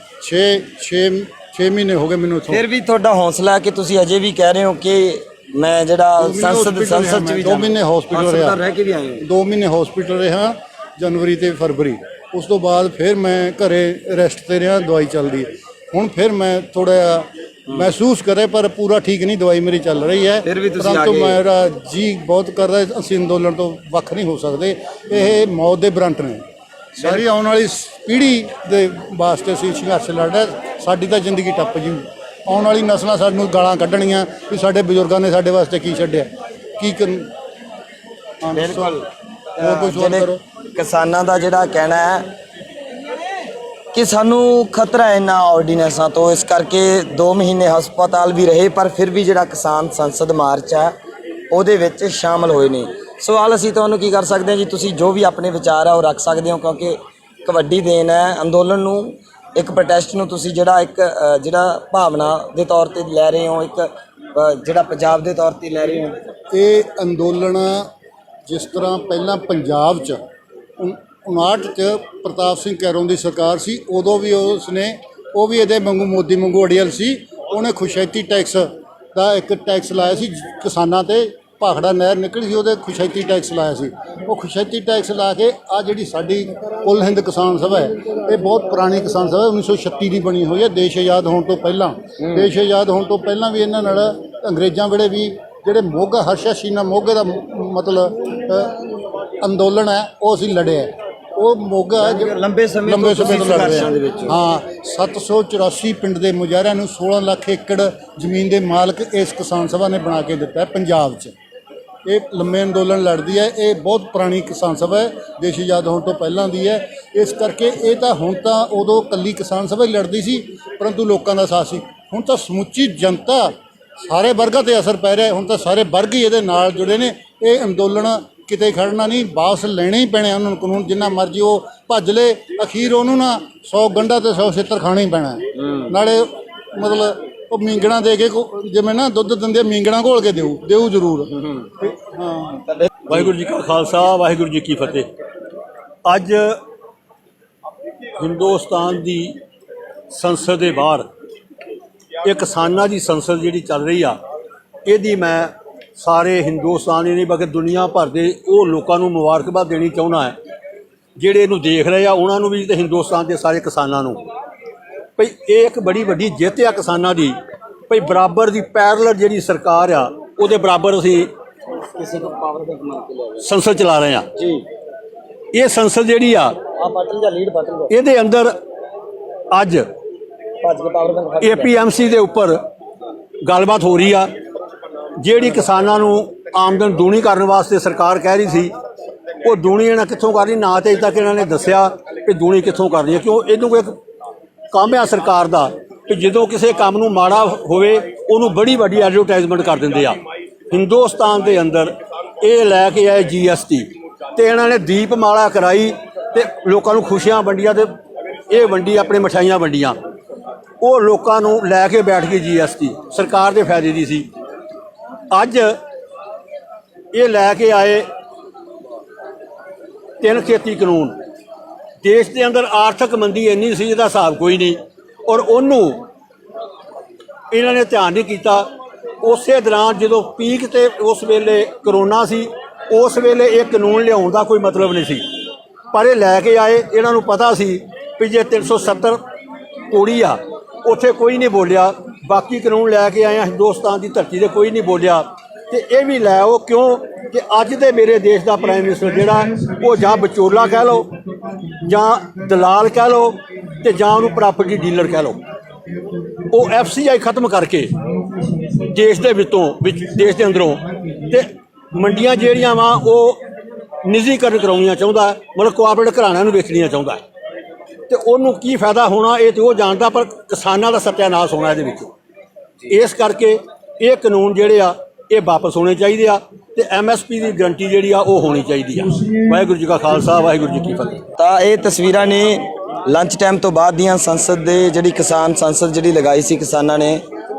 6 ਮਹੀਨੇ ਹੋ ਗਏ ਮੈਨੂੰ। ਫਿਰ ਵੀ ਤੁਹਾਡਾ ਹੌਸਲਾ ਕਿ ਤੁਸੀਂ ਅਜੇ ਵੀ ਕਹਿ ਰਹੇ ਹੋ ਕਿ ਮੈਂ ਜਿਹੜਾ ਸੰਸਦ 'ਚ ਵੀ 2 ਮਹੀਨੇ ਹਸਪੀਟਲ ਰਿਹਾ, ਰਹਿ ਕੇ ਵੀ ਆਏ 2 ਮਹੀਨੇ ਹਸਪੀਟਲ ਰਿਹਾ। ਜਨਵਰੀ ਤੇ ਫਰਵਰੀ। ਉਸ ਤੋਂ ਬਾਅਦ ਫਿਰ ਮੈਂ ਘਰੇ ਰੈਸਟ ਤੇ ਰਿਹਾ, ਦਵਾਈ ਚੱਲਦੀ ਹੈ। ਹੁਣ ਫਿਰ ਮੈਂ ਥੋੜਾ ਮਹਿਸੂਸ ਕਰੇ ਪਰ ਪੂਰਾ ਠੀਕ ਨਹੀਂ, ਦਵਾਈ ਮੇਰੀ ਚੱਲ ਰਹੀ ਹੈ। ਫਿਰ ਵੀ ਤੁਸੀਂ ਪਰੰਤੂ ਆ ਗਏ। ਮੇਰਾ ਜੀ ਬਹੁਤ ਕਰਦਾ, ਅਸੀਂ ਅੰਦੋਲਨ ਤੋਂ ਵੱਖ ਨਹੀਂ ਹੋ ਸਕਦੇ। ਇਹ ਮੌਤ ਦੇ ਬਰੰਟ ਨੇ। ਸਾਰੀ ਆਉਣ ਵਾਲੀ ਪੀੜ੍ਹੀ ਦੇ ਵਾਸਤੇ ਅਸੀਂ ਸੰਘਰਸ਼ ਲੜਨਾ। ਸਾਡੀ ਤਾਂ ਜ਼ਿੰਦਗੀ ਟੱਪ ਜੂ। ਆਉਣ ਵਾਲੀ ਨਸਲਾਂ ਸਾਨੂੰ ਗਾਲਾਂ ਕੱਢਣੀਆਂ ਵੀ ਸਾਡੇ ਬਜ਼ੁਰਗਾਂ ਨੇ ਸਾਡੇ ਵਾਸਤੇ ਕੀ ਛੱਡਿਆ, ਕੀ ਕਰਨ। ਬਿਲਕੁਲ। ਹੋਰ ਕੋਈ ਸਵਾਲ ਕਰੋ। ਕਿਸਾਨਾਂ ਦਾ ਜਿਹੜਾ ਕਹਿਣਾ ਹੈ ਕਿ ਸਾਨੂੰ ਖਤਰਾ ਹੈ ਇਹਨਾਂ ਆਰਡੀਨੈਂਸਾਂ ਤੋਂ, ਇਸ ਕਰਕੇ 2 ਮਹੀਨੇ ਹਸਪਤਾਲ ਵੀ ਰਹੇ, ਪਰ ਫਿਰ ਵੀ ਜਿਹੜਾ ਕਿਸਾਨ ਸੰਸਦ ਮਾਰਚ ਹੈ ਉਹਦੇ ਵਿੱਚ ਸ਼ਾਮਲ ਹੋਏ ਨੇ। ਸਵਾਲ ਅਸੀਂ ਤੁਹਾਨੂੰ ਕੀ ਕਰ ਸਕਦੇ ਹਾਂ ਜੀ, ਤੁਸੀਂ ਜੋ ਵੀ ਆਪਣੇ ਵਿਚਾਰ ਹੈ ਉਹ ਰੱਖ ਸਕਦੇ ਹੋ, ਕਿਉਂਕਿ ਇੱਕ ਵੱਡੀ ਦੇਣ ਹੈ ਅੰਦੋਲਨ ਨੂੰ, ਇੱਕ ਪ੍ਰੋਟੈਸਟ ਨੂੰ ਤੁਸੀਂ ਜਿਹੜਾ ਭਾਵਨਾ ਦੇ ਤੌਰ ਤੇ ਲੈ ਰਹੇ ਹੋ, ਇੱਕ ਜਿਹੜਾ ਪੰਜਾਬ ਦੇ ਤੌਰ ਤੇ ਲੈ ਰਹੇ ਹੋ। ਇਹ ਅੰਦੋਲਨ ਜਿਸ ਤਰ੍ਹਾਂ ਪਹਿਲਾਂ ਪੰਜਾਬ 'ਚ 59 'ਚ ਪ੍ਰਤਾਪ ਸਿੰਘ ਕੈਰੋਂ ਦੀ ਸਰਕਾਰ ਸੀ, ਉਦੋਂ ਵੀ ਉਹ ਵੀ ਇਹਦੇ ਵਾਂਗੂ ਮੋਦੀ ਵਾਂਗੂ ਅੜੀਅਲ ਸੀ। ਉਹਨੇ ਖੁਸ਼ੈਤੀ ਟੈਕਸ ਦਾ ਇੱਕ ਟੈਕਸ ਲਾਇਆ ਸੀ ਕਿਸਾਨਾਂ ਤੇ। ਭਾਖੜਾ ਨਹਿਰ ਨਿਕਲੀ ਸੀ, ਉਹਦੇ ਖੁਸ਼ੈਤੀ ਟੈਕਸ ਲਾਇਆ ਸੀ। ਉਹ ਖੁਸ਼ੈਤੀ ਟੈਕਸ ਲਾ ਕੇ ਆ ਜਿਹੜੀ ਸਾਡੀ ਕੁੱਲ ਹਿੰਦ ਕਿਸਾਨ ਸਭਾ ਹੈ, ਇਹ ਬਹੁਤ ਪੁਰਾਣੀ ਕਿਸਾਨ ਸਭਾ 1936 ਦੀ ਬਣੀ ਹੋਈ ਹੈ, ਦੇਸ਼ ਆਜ਼ਾਦ ਹੋਣ ਤੋਂ ਪਹਿਲਾਂ। ਦੇਸ਼ ਆਜ਼ਾਦ ਹੋਣ ਤੋਂ ਪਹਿਲਾਂ ਵੀ ਇਹਨਾਂ ਨਾਲ ਅੰਗਰੇਜ਼ਾਂ ਵੇਲੇ ਵੀ ਜਿਹੜੇ ਮੋਗਾ ਹਰਸ਼ਾ ਸ਼ੀਨਾ ਮੋਗੇ ਦਾ ਮਤਲਬ ਅੰਦੋਲਨ ਹੈ ਉਹ ਅਸੀਂ ਲੜਿਆ। ਉਹ ਮੋਗਾ ਲੰਬੇ ਸਮੇਂ ਤੋਂ ਲੜ ਰਹੇ ਹਾਂ। 784 ਪਿੰਡ ਦੇ ਮੁਜ਼ਾਹਰਿਆਂ ਨੂੰ 16 ਲੱਖ ਏਕੜ ਜ਼ਮੀਨ ਦੇ ਮਾਲਕ ਇਸ ਕਿਸਾਨ ਸਭਾ ਨੇ ਬਣਾ ਕੇ ਦਿੱਤਾ ਹੈ ਪੰਜਾਬ 'ਚ। ਇਹ ਲੰਮੇ ਅੰਦੋਲਨ ਲੜਦੀ ਹੈ। ਇਹ ਬਹੁਤ ਪੁਰਾਣੀ ਕਿਸਾਨ ਸਭਾ ਹੈ, ਦੇਸ਼ ਆਜ਼ਾਦ ਹੋਣ ਤੋਂ ਪਹਿਲਾਂ ਦੀ ਹੈ। ਇਸ ਕਰਕੇ ਇਹ ਤਾਂ ਹੁਣ ਤਾਂ ਉਦੋਂ ਇਕੱਲੀ ਕਿਸਾਨ ਸਭਾ ਹੀ ਲੜਦੀ ਸੀ, ਪਰੰਤੂ ਲੋਕਾਂ ਦਾ ਸਾਥ ਸੀ। ਹੁਣ ਤਾਂ ਸਮੁੱਚੀ ਜਨਤਾ, ਸਾਰੇ ਵਰਗਾਂ 'ਤੇ ਅਸਰ ਪੈ ਰਿਹਾ। ਹੁਣ ਤਾਂ ਸਾਰੇ ਵਰਗ ਹੀ ਇਹਦੇ ਨਾਲ ਜੁੜੇ ਨੇ। ਇਹ ਅੰਦੋਲਨ ਕਿਤੇ ਖੜਨਾ ਨਹੀਂ, ਵਾਪਸ ਲੈਣੇ ਹੀ ਪੈਣੇ ਉਹਨਾਂ ਨੂੰ ਕਾਨੂੰਨ। ਜਿੰਨਾ ਮਰਜ਼ੀ ਉਹ ਭੱਜ ਲੇ, ਅਖੀਰ ਉਹਨੂੰ ਨਾ 100 ਗੰਢਾ ਤੇ 100 ਛਿੱਤਰ ਖਾਣਾ ਹੀ ਪੈਣਾ। ਨਾਲੇ ਮਤਲਬ ਉਹ ਮੀਂਗਣਾ ਦੇ ਕੇ ਜਿਵੇਂ ਨਾ ਦੁੱਧ ਦਿੰਦੇ ਮੀਂਗਣਾ ਘੋਲ ਕੇ ਦਿਓ ਜ਼ਰੂਰ। ਹਾਂ। ਵਾਹਿਗੁਰੂ ਜੀ ਕਾ ਖਾਲਸਾ, ਵਾਹਿਗੁਰੂ ਜੀ ਕੀ ਫਤਿਹ। ਅੱਜ ਹਿੰਦੁਸਤਾਨ ਦੀ ਸੰਸਦ ਦੇ ਬਾਹਰ ਇਹ ਕਿਸਾਨਾਂ ਦੀ ਸੰਸਦ ਜਿਹੜੀ ਚੱਲ ਰਹੀ ਆ, ਇਹਦੀ ਮੈਂ ਸਾਰੇ ਹਿੰਦੁਸਤਾਨ ਹੀ ਨਹੀਂ ਬਲਕਿ ਦੁਨੀਆ ਭਰ ਦੇ ਉਹ ਲੋਕਾਂ ਨੂੰ ਮੁਬਾਰਕਬਾਦ ਦੇਣੀ ਚਾਹੁੰਦਾ ਹੈ ਜਿਹੜੇ ਇਹਨੂੰ ਦੇਖ ਰਹੇ ਆ, ਉਹਨਾਂ ਨੂੰ ਵੀ ਤੇ ਹਿੰਦੁਸਤਾਨ ਦੇ ਸਾਰੇ ਕਿਸਾਨਾਂ ਨੂੰ। ਭਈ ਇਹ ਇੱਕ ਬੜੀ ਵੱਡੀ ਜਿੱਤ ਆ ਕਿਸਾਨਾਂ ਦੀ। ਭਈ ਬਰਾਬਰ ਦੀ ਪੈਰਲਲ ਜਿਹੜੀ ਸਰਕਾਰ ਆ ਉਹਦੇ ਬਰਾਬਰ ਅਸੀਂ ਸੰਸਦ ਚਲਾ ਰਹੇ ਆ ਜੀ। ਇਹ ਸੰਸਦ ਜਿਹੜੀ ਆ ਇਹਦੇ ਅੰਦਰ ਅੱਜ APMC ਦੇ ਉੱਪਰ ਗੱਲਬਾਤ ਹੋ ਰਹੀ ਆ। ਜਿਹੜੀ ਕਿਸਾਨਾਂ ਨੂੰ ਆਮਦਨ ਦੂਣੀ ਕਰਨ ਵਾਸਤੇ ਸਰਕਾਰ ਕਹਿ ਰਹੀ ਸੀ, ਉਹ ਦੂਣੀ ਇਹਨਾਂ ਕਿੱਥੋਂ ਕਰਨੀ, ਨਾ ਤੇ ਅਜੇ ਤੱਕ ਇਹਨਾਂ ਨੇ ਦੱਸਿਆ ਕਿ ਦੂਣੀ ਕਿੱਥੋਂ ਕਰਨੀ ਹੈ। ਕਿਉਂ ਇਹਨੂੰ ਕੋਈ ਕੰਮ ਆ ਸਰਕਾਰ ਦਾ ਕਿ ਜਦੋਂ ਕਿਸੇ ਕੰਮ ਨੂੰ ਮਾੜਾ ਹੋਵੇ ਉਹਨੂੰ ਬੜੀ ਵੱਡੀ ਐਡਵਰਟਾਈਜ਼ਮੈਂਟ ਕਰ ਦਿੰਦੇ ਆ। ਹਿੰਦੁਸਤਾਨ ਦੇ ਅੰਦਰ ਇਹ ਲੈ ਕੇ ਆਏ GST ਤੇ ਇਹਨਾਂ ਨੇ ਦੀਪਮਾਲਾ ਕਰਾਈ ਤੇ ਲੋਕਾਂ ਨੂੰ ਖੁਸ਼ੀਆਂ ਵੰਡੀਆਂ ਤੇ ਇਹ ਵੰਡੀ ਆਪਣੇ ਮਠਿਆਈਆਂ ਵੰਡੀਆਂ। ਉਹ ਲੋਕਾਂ ਨੂੰ ਲੈ ਕੇ ਬੈਠ ਗਈ GST, ਸਰਕਾਰ ਦੇ ਫਾਇਦੇ ਦੀ ਸੀ। ਅੱਜ ਇਹ ਲੈ ਕੇ ਆਏ 3 ਖੇਤੀ ਕਾਨੂੰਨ। ਦੇਸ਼ ਦੇ ਅੰਦਰ ਆਰਥਿਕ ਮੰਦੀ ਇੰਨੀ ਸੀ ਜਿਹਦਾ ਹਿਸਾਬ ਕੋਈ ਨਹੀਂ, ਔਰ ਉਹਨੂੰ ਇਹਨਾਂ ਨੇ ਧਿਆਨ ਨਹੀਂ ਕੀਤਾ। ਉਸੇ ਦੌਰਾਨ ਜਦੋਂ ਪੀਕ ਤੇ ਉਸ ਵੇਲੇ ਕਰੋਨਾ ਸੀ, ਉਸ ਵੇਲੇ ਇਹ ਕਾਨੂੰਨ ਲਿਆਉਣ ਦਾ ਕੋਈ ਮਤਲਬ ਨਹੀਂ ਸੀ, ਪਰ ਇਹ ਲੈ ਕੇ ਆਏ। ਇਹਨਾਂ ਨੂੰ ਪਤਾ ਸੀ ਵੀ ਜੇ 370 ਤੋੜੀ ਆ ਉੱਥੇ ਕੋਈ ਨਹੀਂ ਬੋਲਿਆ, ਬਾਕੀ ਕਾਨੂੰਨ ਲੈ ਕੇ ਆਏ ਆ ਹਿੰਦੁਸਤਾਨ ਦੀ ਧਰਤੀ 'ਤੇ ਕੋਈ ਨਹੀਂ ਬੋਲਿਆ ਤੇ ਇਹ ਵੀ ਲੈ ਆਓ। ਕਿਉਂ ਕਿ ਅੱਜ ਦੇ ਮੇਰੇ ਦੇਸ਼ ਦਾ ਪ੍ਰਾਈਮ ਮਿਨਿਸਟਰ ਜਿਹੜਾ ਉਹ ਜਾਂ ਵਿਚੋਲਾ ਕਹਿ ਲਓ, ਜਾਂ ਦਲਾਲ ਕਹਿ ਲਓ, ਤੇ ਜਾਂ ਉਹਨੂੰ ਪ੍ਰਾਪਰਟੀ ਡੀਲਰ ਕਹਿ ਲਓ। ਉਹ FCI ਖਤਮ ਕਰਕੇ ਦੇਸ਼ ਦੇ ਦੇਸ਼ ਦੇ ਅੰਦਰੋਂ ਤੇ ਮੰਡੀਆਂ ਜਿਹੜੀਆਂ ਵਾ ਉਹ ਨਿੱਜੀਕਰਨ ਕਰਾਉਣੀਆਂ ਚਾਹੁੰਦਾ, ਮਤਲਬ ਕੋਆਪਰੇਟਿਵ ਘਰਾਣਿਆਂ ਨੂੰ ਵੇਚਣੀਆਂ ਚਾਹੁੰਦਾ। ਤੇ ਉਹਨੂੰ ਕੀ ਫਾਇਦਾ ਹੋਣਾ ਇਹ ਤੇ ਉਹ ਜਾਣਦਾ, ਪਰ ਕਿਸਾਨਾਂ ਦਾ ਸੱਤਿਆਨਾਸ਼ ਹੋਣਾ ਇਹਦੇ ਵਿੱਚ। ਇਸ ਕਰਕੇ ਇਹ ਕਾਨੂੰਨ ਜਿਹੜੇ ਆ ਇਹ ਵਾਪਸ ਹੋਣੇ ਚਾਹੀਦੇ ਆ ਤੇ MSP ਦੀ ਗਰੰਟੀ ਜਿਹੜੀ ਆ ਉਹ ਹੋਣੀ ਚਾਹੀਦੀ ਆ। ਵਾਹਿਗੁਰੂ ਜੀ ਕਾ ਖਾਲਸਾ, ਵਾਹਿਗੁਰੂ ਜੀ ਕੀ ਫਤਿਹ। ਤਾਂ ਇਹ ਤਸਵੀਰਾਂ ਨੇ ਲੰਚ ਟਾਈਮ ਤੋਂ ਬਾਅਦ ਦੀਆਂ ਸੰਸਦ ਦੇ ਜਿਹੜੀ ਕਿਸਾਨ ਸੰਸਦ ਜਿਹੜੀ ਲਗਾਈ ਸੀ ਕਿਸਾਨਾਂ ਨੇ,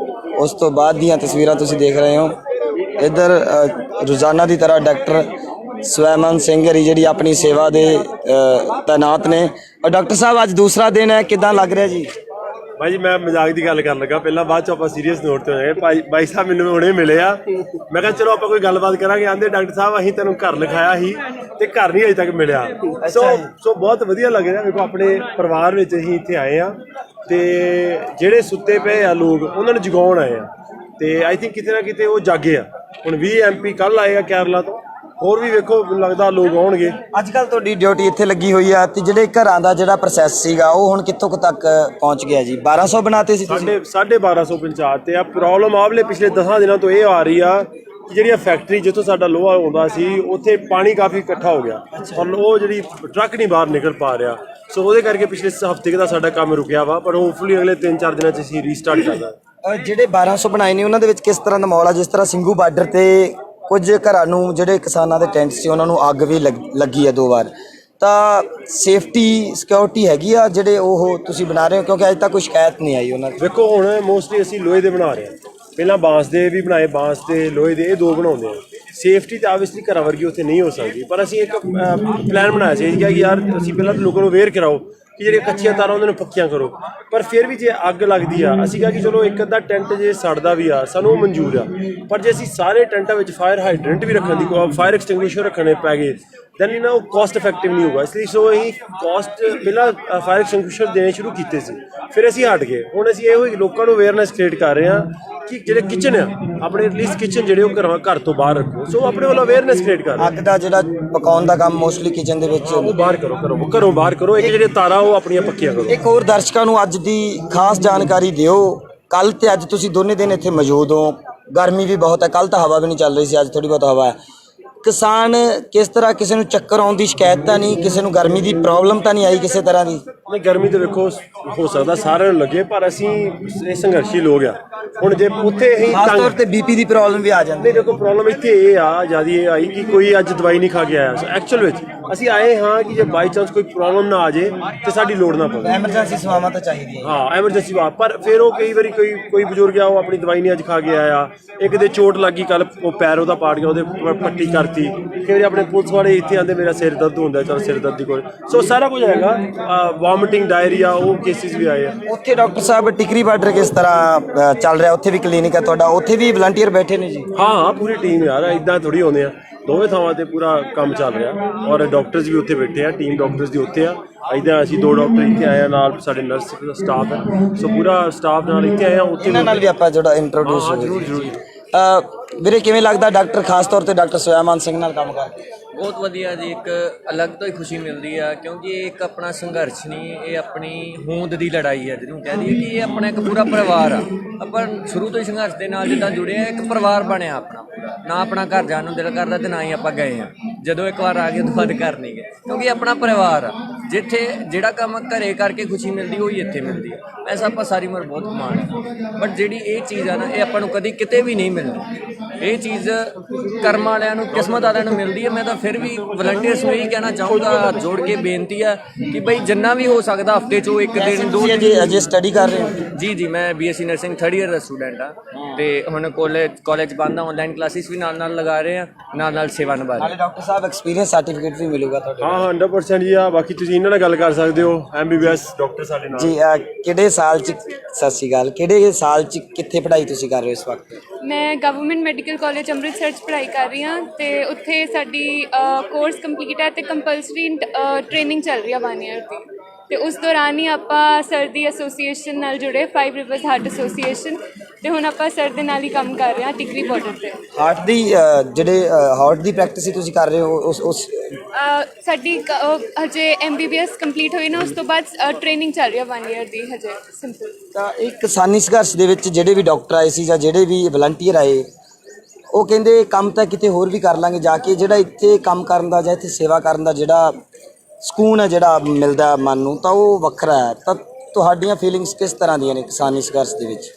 ਉਸ ਤੋਂ ਬਾਅਦ ਦੀਆਂ ਤਸਵੀਰਾਂ ਤੁਸੀਂ ਦੇਖ ਰਹੇ ਹੋ। ਇੱਧਰ ਰੋਜ਼ਾਨਾ ਦੀ ਤਰ੍ਹਾਂ ਡਾਕਟਰ ਸਵੈਮਨ ਸਿੰਘ ਹਰੀ ਜਿਹੜੀ ਆਪਣੀ ਸੇਵਾ ਦੇ ਤੈਨਾਤ ਨੇ। ਔਰ ਡਾਕਟਰ ਸਾਹਿਬ ਅੱਜ ਦੂਸਰਾ ਦਿਨ ਹੈ, ਕਿੱਦਾਂ ਲੱਗ ਰਿਹਾ ਜੀ? ਭਾਈ ਜੀ ਮੈਂ ਮਜ਼ਾਕ ਦੀ ਗੱਲ ਕਰਨ ਲੱਗਾ ਪਹਿਲਾਂ, ਬਾਅਦ ਚ ਆਪਾਂ ਸੀਰੀਅਸ ਨੋਟ ਤੇ ਹੋ ਜਾਵਾਂਗੇ। ਭਾਈ ਸਾਹਿਬ ਮੈਨੂੰ ਹੁਣੇ ਮਿਲੇ ਆ, ਮੈਂ ਕਿਹਾ ਚਲੋ ਆਪਾਂ ਕੋਈ ਗੱਲਬਾਤ ਕਰਾਂਗੇ। ਆਂਦੇ ਡਾਕਟਰ ਸਾਹਿਬ ਅਸੀਂ ਤੈਨੂੰ ਘਰ ਲਿਖਾਇਆ ਸੀ ਤੇ ਘਰ ਨਹੀਂ ਅਜੇ ਤੱਕ ਮਿਲਿਆ। ਸੋ ਬਹੁਤ ਵਧੀਆ ਲੱਗ ਰਿਹਾ। ਵੇਖੋ ਆਪਣੇ ਪਰਿਵਾਰ ਵਿੱਚ ਅਸੀਂ ਇੱਥੇ ਆਏ ਆ ਤੇ ਜਿਹੜੇ ਸੁੱਤੇ ਪਏ ਆ ਲੋਕ ਉਹਨਾਂ ਨੂੰ ਜਗਾਉਣ ਆਏ ਆ ਤੇ ਆਈ ਥਿੰਕ ਕਿਤੇ ਨਾ ਕਿਤੇ ਉਹ ਜਾਗੇ ਆ। ਹੁਣ 20 MP ਕੱਲ ਆਏ ਆ ਕੇਰਲਾ ਤੋਂ, ਹੋਰ ਵੀ ਵੇਖੋ ਮੈਨੂੰ ਲੱਗਦਾ ਲੋਕ ਆਉਣਗੇ। ਅੱਜ ਕੱਲ ਤੁਹਾਡੀ ਡਿਊਟੀ ਇੱਥੇ ਲੱਗੀ ਹੋਈ ਆ ਤੇ ਜਿਹੜੇ ਘਰਾਂ ਦਾ ਜਿਹੜਾ ਪ੍ਰੋਸੈਸ ਸੀਗਾ ਉਹ ਹੁਣ ਕਿੱਥੋਂ ਕੁ ਤੱਕ ਪਹੁੰਚ ਗਿਆ ਜੀ? 1200 ਬਣਾਤੇ ਸੀ ਤੁਸੀਂ? 1250 ਪੰਚਾਇਤ ਤੇ ਆ। ਪ੍ਰੋਬਲਮ ਆਵਲੇ ਪਿਛਲੇ 10 ਦਿਨਾਂ ਤੋਂ ਇਹ ਆ ਰਹੀ ਆ ਕਿ ਜਿਹੜੀਆਂ ਫੈਕਟਰੀ ਜਿੱਥੋਂ ਸਾਡਾ ਲੋਹਾ ਆਉਂਦਾ ਸੀ ਉੱਥੇ ਪਾਣੀ ਕਾਫੀ ਇਕੱਠਾ ਹੋ ਗਿਆ ਔਰ ਉਹ ਜਿਹੜੀ ਟਰੱਕ ਨਹੀਂ ਬਾਹਰ ਨਿਕਲ ਪਾ ਰਿਹਾ। ਸੋ ਉਹਦੇ ਕਰਕੇ ਪਿਛਲੇ ਹਫ਼ਤੇ ਦਾ ਸਾਡਾ ਕੰਮ ਰੁਕਿਆ ਵਾ, ਪਰ ਹੋਪਫੁਲੀ ਅਗਲੇ 3-4 ਦਿਨਾਂ 'ਚ ਅਸੀਂ ਰੀਸਟਾਰਟ ਕਰਦਾ। ਜਿਹੜੇ 1200 ਬਣਾਏ ਨੇ ਉਹਨਾਂ ਦੇ ਵਿੱਚ ਕਿਸ ਤਰ੍ਹਾਂ ਦਾ ਮਾਹੌਲ ਆ? ਜਿਸ ਤਰ੍ਹਾਂ ਸਿੰਘੂ ਬਾਰਡਰ ਤੇ ਕੁਝ ਘਰਾਂ ਨੂੰ ਜਿਹੜੇ ਕਿਸਾਨਾਂ ਦੇ ਟੈਂਟ ਸੀ ਉਹਨਾਂ ਨੂੰ ਅੱਗ ਵੀ ਲੱਗੀ ਆ 2 ਵਾਰ, ਤਾਂ ਸੇਫਟੀ ਸਿਕਿਉਰਿਟੀ ਹੈਗੀ ਆ ਜਿਹੜੇ ਉਹ ਤੁਸੀਂ ਬਣਾ ਰਹੇ ਹੋ? ਕਿਉਂਕਿ ਅੱਜ ਤੱਕ ਕੋਈ ਸ਼ਿਕਾਇਤ ਨਹੀਂ ਆਈ ਉਹਨਾਂ ਦੀ। ਵੇਖੋ ਹੁਣ ਮੋਸਟਲੀ ਅਸੀਂ ਲੋਹੇ ਦੇ ਬਣਾ ਰਹੇ ਹਾਂ, ਪਹਿਲਾਂ ਬਾਂਸ ਦੇ ਵੀ ਬਣਾਏ, ਬਾਂਸ ਤੇ ਲੋਹੇ ਦੇ, ਇਹ 2 ਬਣਾਉਂਦੇ ਆ। ਸੇਫਟੀ ਤਾਂ ਆਬਵੀਅਸਲੀ ਘਰਾਂ ਵਰਗੀ ਉੱਥੇ ਨਹੀਂ ਹੋ ਸਕਦੀ, ਪਰ ਅਸੀਂ ਇੱਕ ਪਲਾਨ ਬਣਾਇਆ ਸੀ ਕਿ ਯਾਰ ਅਸੀਂ ਪਹਿਲਾਂ ਤਾਂ ਲੋਕਾਂ ਨੂੰ ਅਵੇਅਰ ਕਰਾਓ ਕਿ ਜਿਹੜੀਆਂ ਕੱਚੀਆਂ ਤਾਰਾਂ ਉਹਨਾਂ ਨੂੰ ਪੱਕੀਆਂ ਕਰੋ। ਪਰ ਫਿਰ ਵੀ ਜੇ ਅੱਗ ਲੱਗਦੀ ਆ, ਅਸੀਂ ਕਿਹਾ ਕਿ ਚਲੋ ਇੱਕ ਅੱਧਾ ਟੈਂਟ ਜੇ ਸੜਦਾ ਵੀ ਆ ਸਾਨੂੰ ਉਹ ਮਨਜ਼ੂਰ ਆ, ਪਰ ਜੇ ਅਸੀਂ ਸਾਰੇ ਟੈਂਟਾਂ ਵਿੱਚ ਫਾਇਰ ਹਾਈਡਰੈਂਟ ਵੀ ਰੱਖਣ ਦੀ ਫਾਇਰ ਐਕਸਟਿੰਗੁਇਸ਼ਰ ਰੱਖਣੇ ਪੈ ਗਏ ਦੈਨ ਉਹ ਕੋਸਟ ਇਫੈਕਟਿਵ ਨਹੀਂ ਹੋਊਗਾ। ਇਸ ਲਈ ਸੋ ਅਸੀਂ ਕੋਸਟ ਪਹਿਲਾਂ ਫਾਇਰ ਐਕਸਟਿੰਗੁਇਸ਼ਰ ਦੇਣੇ ਸ਼ੁਰੂ ਕੀਤੇ ਸੀ, ਫਿਰ ਅਸੀਂ ਹਟ ਗਏ। ਹੁਣ ਅਸੀਂ ਇਹੋ ਹੀ ਲੋਕਾਂ ਨੂੰ ਅਵੇਅਰਨੈਸ ਕ੍ਰੀਏਟ ਕਰ ਰਹੇ ਹਾਂ ਕਿ ਜਿਹੜੇ ਕਿਚਨ ਆ ਆਪਣੇ ਐਟਲੀਸਟ ਕਿਚਨ ਜਿਹੜੇ ਉਹ ਘਰ ਤੋਂ ਬਾਹਰ ਰੱਖੋ। ਸੋ ਆਪਣੇ ਵੱਲੋਂ ਅਵੇਅਰਨੈਸ ਕ੍ਰੀਏਟ ਕਰ ਰਹੇ। ਅੱਗ ਦਾ ਜਿਹੜਾ ਪਕਾਉਣ ਦਾ ਕੰਮ ਮੋਸਟਲੀ ਕਿਚਨ ਦੇ ਵਿੱਚ ਉਹ ਬਾਹਰ ਘਰੋਂ ਬਾਹਰ ਕਰੋ। ਇੱਕ ਜਿਹੜੇ ਤਾਰਾਂ ਉਹ ਆਪਣੀਆਂ ਪੱਕੀਆਂ ਕਰੋ। ਇੱਕ ਹੋਰ ਦਰਸ਼ਕਾਂ ਨੂੰ ਅੱਜ ਦੀ ਖਾਸ ਜਾਣਕਾਰੀ ਦਿਓ। ਕੱਲ ਤੇ ਅੱਜ ਤੁਸੀਂ ਦੋਨੇ ਦਿਨ ਇੱਥੇ ਮੌਜੂਦ ਹੋ, ਗਰਮੀ ਵੀ ਬਹੁਤ ਹੈ, ਕੱਲ ਤਾਂ ਹਵਾ ਵੀ ਨਹੀਂ ਚੱਲ ਰਹੀ ਸੀ, ਅੱਜ ਥੋੜੀ ਬਹੁਤ ਹਵਾ ਹੈ। ਕਿਸਾਨ ਕਿਸ ਤਰ੍ਹਾਂ, ਕਿਸੇ ਨੂੰ ਚੱਕਰ ਆਉਣ ਦੀ ਸ਼ਿਕਾਇਤ ਤਾਂ ਨਹੀਂ, ਕਿਸੇ ਨੂੰ ਗਰਮੀ ਦੀ ਪ੍ਰੋਬਲਮ ਤਾਂ ਨਹੀਂ ਆਈ ਕਿਸੇ ਤਰ੍ਹਾਂ ਦੀ? ਨਹੀਂ, ਗਰਮੀ ਤਾਂ ਵੇਖੋ ਹੋ ਸਕਦਾ ਸਾਰਿਆਂ ਨੂੰ ਲੱਗੇ, ਪਰ ਅਸੀਂ ਇਹ ਸੰਘਰਸ਼ੀ ਲੋਕ ਆ। ਹੁਣ ਜੇ ਉੱਥੇ ਅਸੀਂ ਖਾਸ ਤੌਰ ਤੇ BP ਦੀ ਪ੍ਰੋਬਲਮ ਵੀ ਆ ਜਾਂਦੀ। ਨਹੀਂ ਦੇਖੋ ਪ੍ਰੋਬਲਮ ਇੱਥੇ ਇਹ ਆ ਜਿਆਦਾ ਇਹ ਆਈ ਕਿ ਕੋਈ ਅੱਜ ਦਵਾਈ ਨਹੀਂ ਖਾ ਕੇ ਆਇਆ। ਐਕਚੁਅਲ ਵਿੱਚ ਅਸੀਂ ਆਏ ਹਾਂ ਕਿ ਜੇ ਬਾਈ ਚਾਂਸ ਕੋਈ ਪ੍ਰੋਬਲਮ ਨਾ ਆ ਜੇ ਤੇ ਸਾਡੀ ਲੋੜ ਨਾ ਪਵੇ। ਐਮਰਜੈਂਸੀ ਸੇਵਾਵਾਂ ਤਾਂ ਚਾਹੀਦੀਆਂ। ਹਾਂ ਐਮਰਜੈਂਸੀ ਬਾਤ, ਪਰ ਫਿਰ ਉਹ ਕਈ ਵਾਰੀ ਕੋਈ ਬਜ਼ੁਰਗ ਆ ਉਹ ਆਪਣੀ ਦਵਾਈ ਨਹੀਂ ਅੱਜ ਖਾ ਕੇ ਆਇਆ, ਇੱਕ ਦੇ ਚੋਟ ਲੱਗੀ ਕੱਲ, ਉਹ ਪੈਰ ਉਹਦਾ ਪਾੜ ਗਿਆ, ਉਹਦੇ ਪੱਟੀ ਕਰਤੀ। ਕਈ ਵਾਰੀ ਆਪਣੇ ਪੁਲਿਸ ਵਾਲੇ ਇੱਥੇ ਆਉਂਦੇ ਮੇਰਾ ਸਿਰ ਦਰਦ ਹੁੰਦਾ, ਚਲ ਸਿਰ ਦਰਦ ਦੀ ਕੋਲ। ਸੋ ਸਾਰਾ ਕੁਝ ਹੈਗਾ, ਵੋਮਿਟਿੰਗ, ਡਾਇਰੀਆ, ਉਹ ਕੇਸਿਸ ਵੀ ਆਏ ਆ। ਉੱਥੇ ਡਾਕਟਰ ਸਾਹਿਬ ਟਿਕਰੀ ਬਾਰਡਰ ਕਿਸ ਤਰ੍ਹਾਂ ਚੱਲ ਰਿਹਾ? ਉੱਥੇ ਵੀ ਕਲੀਨਿਕ ਹੈ ਤੁਹਾਡਾ, ਉੱਥੇ ਵੀ ਵਲੰਟੀਅਰ ਬੈਠੇ ਨੇ ਜੀ? ਹਾਂ ਪੂਰੀ ਟੀਮ ਯਾਰ, ਇਦਾਂ ਥੋੜੀ ਆਉਂਦੇ ਆ, ਦੋਵੇਂ ਥਾਵਾਂ ਤੇ ਪੂਰਾ ਕੰਮ ਚੱਲ ਰਿਹਾ ਔਰ ਡਾਕਟਰਸ ਵੀ ਉੱਥੇ ਬੈਠੇ ਆ, ਟੀਮ ਡਾਕਟਰਸ ਦੀ ਉੱਥੇ ਆ। ਇਦਾਂ ਅਸੀਂ 2 ਡਾਕਟਰ ਇੱਥੇ ਆਏ ਆ, ਨਾਲ ਸਾਡੇ ਨਰਸ ਸਟਾਫ ਹੈ, ਸੋ ਪੂਰਾ ਸਟਾਫ ਨਾਲ ਇੱਥੇ ਆਏ ਆ। ਉੱਥੇ ਇਹਨਾਂ ਨਾਲ ਵੀ ਆਪਾਂ ਜਿਹੜਾ ਇੰਟਰੋਡਿਊਸ ਹੋਵੇ। ਜ਼ਰੂਰ। ਵੀਰੇ ਕਿਵੇਂ ਲੱਗਦਾ ਡਾਕਟਰ, ਖਾਸ ਤੌਰ ਤੇ ਡਾਕਟਰ ਸਵੈਮਾਨ ਸਿੰਘ ਨਾਲ ਕੰਮ ਕਰਕੇ? ਬਹੁਤ ਵਧੀਆ ਜੀ, ਇੱਕ ਅਲੱਗ ਤੋਂ ਹੀ ਖੁਸ਼ੀ ਮਿਲਦੀ ਆ ਕਿਉਂਕਿ ਇਹ ਇੱਕ ਆਪਣਾ ਸੰਘਰਸ਼ ਨਹੀਂ, ਇਹ ਆਪਣੀ ਹੋਂਦ ਦੀ ਲੜਾਈ ਹੈ। ਜਿਹਨੂੰ ਕਹਿ ਦਈਏ ਕਿ ਇਹ ਆਪਣਾ ਇੱਕ ਪੂਰਾ ਪਰਿਵਾਰ ਆ। ਆਪਾਂ ਸ਼ੁਰੂ ਤੋਂ ਹੀ ਸੰਘਰਸ਼ ਦੇ ਨਾਲ ਜਿੱਦਾਂ ਜੁੜੇ ਆ, ਇੱਕ ਪਰਿਵਾਰ ਬਣਿਆ ਆਪਣਾ ਪੂਰਾ। ਨਾ ਆਪਣਾ ਘਰ ਜਾਣ ਨੂੰ ਦਿਲ ਕਰਦਾ ਤੇ ਨਾ ਹੀ ਆਪਾਂ ਗਏ ਆ। ਜਦੋਂ ਇੱਕ ਵਾਰ ਆ ਗਏ ਤਾਂ ਬਾਅਦ ਘਰ ਨਹੀਂ ਗਏ, ਕਿਉਂਕਿ ਆਪਣਾ ਪਰਿਵਾਰ ਆ। ਜਿੱਥੇ ਜਿਹੜਾ ਕੰਮ ਘਰੇ ਕਰਕੇ ਖੁਸ਼ੀ ਮਿਲਦੀ ਉਹੀ ਇੱਥੇ ਮਿਲਦੀ ਆ। ਐਸਾ ਆਪਾਂ ਸਾਰੀ ਉਮਰ ਬਹੁਤ ਕਮਾਉਣਾ, ਬਟ ਜਿਹੜੀ ਇਹ ਚੀਜ਼ ਆ ਨਾ, ਇਹ ਆਪਾਂ ਨੂੰ ਕਦੀ ਕਿਤੇ ਵੀ ਨਹੀਂ ਮਿਲਦੀ। ਇਹ ਚੀਜ਼ ਕਰਮ ਵਾਲਿਆਂ ਨੂੰ, ਕਿਸਮਤ ਵਾਲਿਆਂ ਨੂੰ ਮਿਲਦੀ ਹੈ। ਮੈਂ ਤਾਂ ਫਿਰ ਵੀ ਵਲੰਟੀਅਰਸ ਨੂੰ ਇਹੀ ਕਹਿਣਾ ਚਾਹੂੰਗਾ, ਜੋੜ ਕੇ ਬੇਨਤੀ ਆ ਕਿ ਬਈ ਜਿੰਨਾ ਵੀ ਹੋ ਸਕਦਾ ਹਫਤੇ 'ਚੋਂ 1 ਦਿਨ 2 ਦਿਨ। ਅਜੇ ਸਟੱਡੀ ਕਰ ਰਹੇ ਹੋ? ਜੀ ਮੈਂ BSc ਨਰਸਿੰਗ 3rd ਈਅਰ ਦਾ ਸਟੂਡੈਂਟ ਆ ਤੇ ਹੁਣ ਕਾਲਜ ਬੰਦ ਆ, ਆਨਲਾਈਨ ਕਲਾਸਿਸ ਵੀ ਨਾਲ ਲਗਾ ਰਹੇ ਆ, ਨਾਲ ਸੇਵਾ ਨਿਭਾ ਰਹੇ। ਨਾਲੇ ਡਾਕਟਰ ਸਾਹਿਬ ਐਕਸਪੀਰੀਅੰਸ ਸਰਟੀਫਿਕੇਟ ਵੀ ਮਿਲੂਗਾ ਤੁਹਾਡੇ? ਹਾਂ 100% ਜੀ ਆ। ਬਾਕੀ ਤੁਸੀਂ ਇਹਨਾਂ ਨਾਲ ਗੱਲ ਕਰ ਸਕਦੇ ਹੋ, MBBS ਡਾਕਟਰ ਸਾਡੇ ਨਾਲ ਜੀ। ਕਿਹੜੇ ਸਾਲ 'ਚ, ਸਤਿ ਸ਼੍ਰੀ ਅਕਾਲ, ਕਿਹੜੇ ਸਾਲ 'ਚ ਕਿੱਥੇ ਪੜ੍ਹਾਈ ਤੁਸੀਂ ਕਰ ਰਹੇ ਹੋ ਇਸ ਵਕਤ? ਮੈਂ ਗਵਰਨਮੈਂਟ ਮੈਡੀਕਲ ਕਾਲਜ ਅੰਮ੍ਰਿਤਸਰ 'ਚ ਪੜ੍ਹਾਈ ਕਰ ਰਹੀ ਹਾਂ ਤੇ ਉੱਥੇ ਸਾਡੀ ਕੋਰਸ ਕੰਪਲੀਟ ਹੈ ਤੇ ਕੰਪਲਸਰੀ ਟ੍ਰੇਨਿੰਗ ਚੱਲ ਰਹੀ ਹੈ 1 ਈਅਰ ਦੀ। ਤੇ ਉਸ ਦੌਰਾਨ ਹੀ ਆਪਾਂ ਸਰ ਦੀ ਐਸੋਸੀਏਸ਼ਨ ਨਾਲ ਜੁੜੇ, 5 ਰਿਵਰਸ ਹਾਰਟ ਐਸੋਸੀਏਸ਼ਨ, ਤੇ ਹੁਣ ਆਪਾਂ ਸਰ ਦੇ ਨਾਲ ਹੀ ਕੰਮ ਕਰ ਰਹੇ ਹਾਂ ਟਿਕਰੀ ਬਾਰਡਰ ਤੇ। ਹਾਰਟ ਦੀ ਜਿਹੜੇ ਹਾਰਟ ਦੀ ਪ੍ਰੈਕਟਿਸ ਹੀ ਤੁਸੀਂ ਕਰ ਰਹੇ ਹੋ? ਉਸ ਸਾਡੀ ਹਜੇ MBBS ਕੰਪਲੀਟ ਹੋਈ ਨਾ, ਉਸ ਤੋਂ ਬਾਅਦ ਟ੍ਰੇਨਿੰਗ ਚੱਲ ਰਹੀ ਹੈ 1 ਈਅਰ ਦੀ ਹਜੇ, ਸਿੰਪਲ। ਤਾਂ ਇਹ ਕਿਸਾਨੀ ਸੰਘਰਸ਼ ਦੇ ਵਿੱਚ ਜਿਹੜੇ ਵੀ ਡਾਕਟਰ ਆਏ ਸੀ ਜਾਂ ਜਿਹੜੇ ਵੀ ਵਲੰਟੀਅਰ ਆਏ, ਉਹ ਕਹਿੰਦੇ ਕੰਮ ਤਾਂ ਕਿਤੇ ਹੋਰ ਵੀ ਕਰ ਲਾਂਗੇ ਜਾ ਕੇ, ਜਿਹੜਾ ਇੱਥੇ ਕੰਮ ਕਰਨ ਦਾ ਜਾਂ ਇੱਥੇ ਸੇਵਾ ਕਰਨ ਦਾ ਜਿਹੜਾ ਸਕੂਨ ਹੈ ਜਿਹੜਾ ਮਿਲਦਾ ਮਨ ਨੂੰ, ਤਾਂ ਉਹ ਵੱਖਰਾ ਹੈ। ਤਾਂ ਤੁਹਾਡੀਆਂ ਫੀਲਿੰਗਸ ਕਿਸ ਤਰ੍ਹਾਂ ਦੀਆਂ ਨੇ ਕਿਸਾਨੀ ਸੰਘਰਸ਼ ਦੇ ਵਿੱਚ?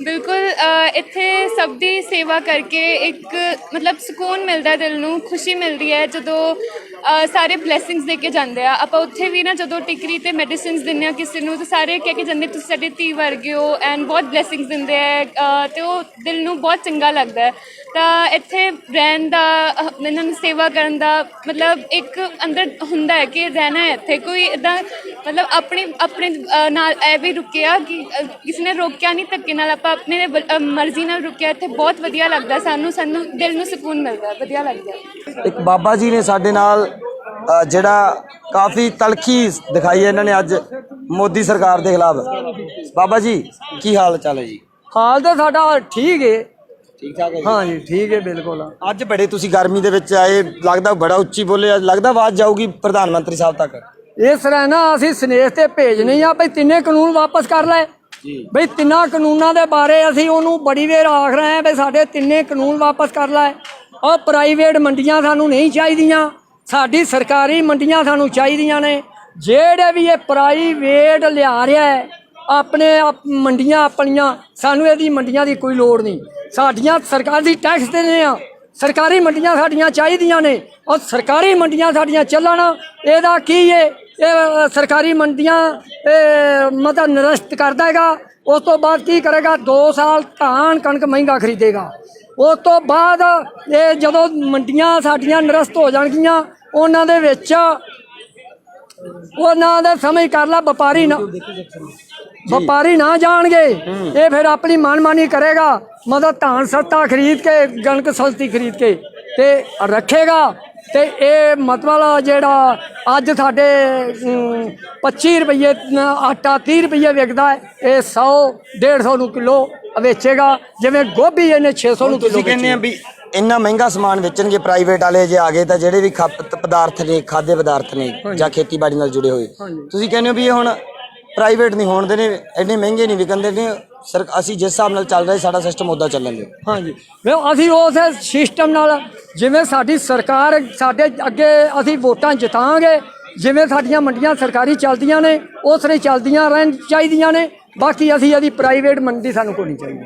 ਬਿਲਕੁਲ ਇੱਥੇ ਸਭ ਦੀ ਸੇਵਾ ਕਰਕੇ ਇੱਕ ਮਤਲਬ ਸਕੂਨ ਮਿਲਦਾ, ਦਿਲ ਨੂੰ ਖੁਸ਼ੀ ਮਿਲਦੀ ਹੈ ਜਦੋਂ ਸਾਰੇ ਬਲੇਸਿੰਗਸ ਦੇ ਕੇ ਜਾਂਦੇ ਆ। ਆਪਾਂ ਉੱਥੇ ਵੀ ਨਾ ਜਦੋਂ ਟਿਕਰੀ ਤੇ ਮੈਡੀਸਿਨਸ ਦਿੰਦੇ ਆ ਕਿਸੇ ਨੂੰ ਤਾਂ ਸਾਰੇ ਕਹਿ ਕੇ ਜਾਂਦੇ ਤੁਸੀਂ ਸਾਡੇ ਧੀ ਵਰਗੇ ਹੋ ਐਂਡ ਬਹੁਤ ਬਲੇਸਿੰਗਸ ਦਿੰਦੇ ਆ ਅਤੇ ਉਹ ਦਿਲ ਨੂੰ ਬਹੁਤ ਚੰਗਾ ਲੱਗਦਾ ਹੈ। ਤਾਂ ਇੱਥੇ ਰਹਿਣ ਦਾ ਇਹਨਾਂ ਨੂੰ ਸੇਵਾ ਕਰਨ ਦਾ ਮਤਲਬ ਇੱਕ ਅੰਦਰ ਹੁੰਦਾ ਹੈ ਕਿ ਰਹਿਣਾ ਹੈ ਇੱਥੇ, ਕੋਈ ਇੱਦਾਂ ਮਤਲਬ ਆਪਣੇ ਨਾਲ ਇਹ ਵੀ ਰੁਕਿਆ ਕਿ ਕਿਸੇ ਨੇ ਰੋਕਿਆ ਨਹੀਂ ਧੱਕੇ ਨਾਲ, ਆਪਾਂ ਆਪਣੇ ਮਰਜ਼ੀ ਨਾਲ ਰੁਕਿਆ। ਇੱਥੇ ਬਹੁਤ ਵਧੀਆ ਲੱਗਦਾ ਸਾਨੂੰ ਦਿਲ ਨੂੰ ਸਕੂਨ ਮਿਲਦਾ, ਵਧੀਆ ਲੱਗਦਾ। ਇੱਕ ਬਾਬਾ ਜੀ ਨੇ ਸਾਡੇ ਨਾਲ ਜਿਹੜਾ ਕਾਫੀ ਤਲਖੀ ਦਿਖਾਈ ਹੈ ਇਹਨਾਂ ਨੇ ਅੱਜ ਮੋਦੀ ਸਰਕਾਰ ਦੇ ਖਿਲਾਫ। ਬਾਬਾ ਜੀ ਕੀ ਹਾਲ ਚਾਲ ਹੈ ਜੀ? ਹਾਲ ਤਾਂ ਸਾਡਾ ਠੀਕ ਹੈ। ਠੀਕ ਠਾਕ ਹੈ? ਹਾਂ ਜੀ ਠੀਕ ਹੈ ਬਿਲਕੁਲ। ਅੱਜ ਬੜੇ ਤੁਸੀਂ ਗਰਮੀ ਦੇ ਵਿੱਚ ਆਏ, ਲੱਗਦਾ ਬੜਾ ਉੱਚੀ ਬੋਲੇ, ਲੱਗਦਾ ਆਵਾਜ਼ ਜਾਊਗੀ ਪ੍ਰਧਾਨ ਮੰਤਰੀ ਸਾਹਿਬ ਤੱਕ। ਇਸ ਤਰ੍ਹਾਂ ਨਾ ਅਸੀਂ ਸਨੇਹ ਤੇ ਭੇਜਣੀ ਆ ਬਈ ਤਿੰਨੇ ਕਾਨੂੰਨ ਵਾਪਸ ਕਰ ਲੈ ਬਈ ਤਿੰਨਾਂ ਕਾਨੂੰਨਾਂ ਦੇ ਬਾਰੇ ਅਸੀਂ ਉਹਨੂੰ ਬੜੀ ਵਾਰ ਆਖ ਰਹੇ ਹਾਂ ਬਈ ਸਾਡੇ ਤਿੰਨੇ ਕਾਨੂੰਨ ਵਾਪਸ ਕਰ ਲੈ। ਉਹ ਪ੍ਰਾਈਵੇਟ ਮੰਡੀਆਂ ਸਾਨੂੰ ਨਹੀਂ ਚਾਹੀਦੀਆਂ, ਸਾਡੀ ਸਰਕਾਰੀ ਮੰਡੀਆਂ ਸਾਨੂੰ ਚਾਹੀਦੀਆਂ ਨੇ। ਜਿਹੜੇ ਵੀ ਇਹ ਪ੍ਰਾਈਵੇਟ ਲਿਆ ਰਿਹਾ ਹੈ ਆਪਣੇ ਮੰਡੀਆਂ ਆਪਣੀਆਂ, ਸਾਨੂੰ ਇਹਦੀ ਮੰਡੀਆਂ ਦੀ ਕੋਈ ਲੋੜ ਨਹੀਂ। ਸਾਡੀਆਂ ਸਰਕਾਰ ਦੀ ਟੈਕਸ ਦਿੰਦੇ ਆ, ਸਰਕਾਰੀ ਮੰਡੀਆਂ ਸਾਡੀਆਂ ਚਾਹੀਦੀਆਂ ਨੇ ਔਰ ਸਰਕਾਰੀ ਮੰਡੀਆਂ ਸਾਡੀਆਂ ਚੱਲਣ। ਇਹਦਾ ਕੀ ਹੈ, ਇਹ ਸਰਕਾਰੀ ਮੰਡੀਆਂ ਮਤਲਬ ਨਿਰਸਤ ਕਰ ਦੇਗਾ। ਉਸ ਤੋਂ ਬਾਅਦ ਕੀ ਕਰੇਗਾ, 2 ਸਾਲ ਧਾਨ ਕਣਕ ਮਹਿੰਗਾ ਖਰੀਦੇਗਾ। ਉਸ ਤੋਂ ਬਾਅਦ ਇਹ ਜਦੋਂ ਮੰਡੀਆਂ ਸਾਡੀਆਂ ਨਿਰਸਤ ਹੋ ਜਾਣਗੀਆਂ ਉਹਨਾਂ ਦੇ ਵਿੱਚ ਉਹਨਾਂ ਦੇ ਸਮਝ ਕਰ ਲਾ ਵਪਾਰੀ ਨਾ ਜਾਣਗੇ। ਇਹ ਫਿਰ ਆਪਣੀ ਮਨਮਾਨੀ ਕਰੇਗਾ, ਮਤਲਬ ਧਾਨ ਸਸਤਾ ਖਰੀਦ ਕੇ ਕਣਕ ਸਸਤੀ ਖਰੀਦ ਕੇ ਤੇ ਰੱਖੇਗਾ। ਤੇ ਇਹ ਮਤਲਬ ਜਿਹੜਾ ਅੱਜ ਸਾਡੇ 25 ਰੁਪਏ ਆਟਾ 30 ਰੁਪਏ ਵਿਕਦਾ ਹੈ, ਇਹ 100-150 ਨੂੰ ਕਿਲੋ ਵੇਚੇਗਾ। ਜਿਵੇਂ ਗੋਭੀ ਇਹਨੇ 600 ਨੂੰ ਕਿਲੋ। ਤੁਸੀਂ ਕਹਿੰਦੇ ਆ ਵੀ ਇੰਨਾ ਮਹਿੰਗਾ ਸਮਾਨ ਵੇਚਣਗੇ ਪ੍ਰਾਈਵੇਟ ਵਾਲੇ ਜੇ ਆ ਗਏ ਤਾਂ ਜਿਹੜੇ ਵੀ ਖਪਤ ਪਦਾਰਥ ਨੇ, ਖਾਦੇ ਪਦਾਰਥ ਨੇ ਜਾਂ ਖੇਤੀਬਾੜੀ ਨਾਲ ਜੁੜੇ ਹੋਏ, ਤੁਸੀਂ ਕਹਿੰਦੇ ਹੋ ਵੀ ਇਹ ਹੁਣ ਪ੍ਰਾਈਵੇਟ ਨਹੀਂ ਹੋਣ ਦੇਣੇ, ਇੰਨੇ ਮਹਿੰਗੇ ਨਹੀਂ ਵਿਕਣਦੇ ਨੇ। ਅਸੀਂ ਜਿਸ ਹਿਸਾਬ ਨਾਲ ਚੱਲ ਰਹੇ ਸਾਡਾ ਸਿਸਟਮ ਉੱਦਾਂ ਚੱਲਣ ਦਿਓ। ਹਾਂਜੀ ਅਸੀਂ ਉਸ ਸਿਸਟਮ ਨਾਲ ਜਿਵੇਂ ਸਾਡੀ ਸਰਕਾਰ ਸਾਡੇ ਅੱਗੇ ਅਸੀਂ ਵੋਟਾਂ ਜਿਤਾਂਗੇ, ਜਿਵੇਂ ਸਾਡੀਆਂ ਮੰਡੀਆਂ ਸਰਕਾਰੀ ਚੱਲਦੀਆਂ ਨੇ ਉਸ ਤਰ੍ਹਾਂ ਚੱਲਦੀਆਂ ਰਹਿਣ ਚਾਹੀਦੀਆਂ ਨੇ। ਬਾਕੀ ਅਸੀਂ ਇਹਦੀ ਪ੍ਰਾਈਵੇਟ ਮੰਡੀ ਸਾਨੂੰ ਕੋਈ ਨਹੀਂ ਚਾਹੀਦੀ।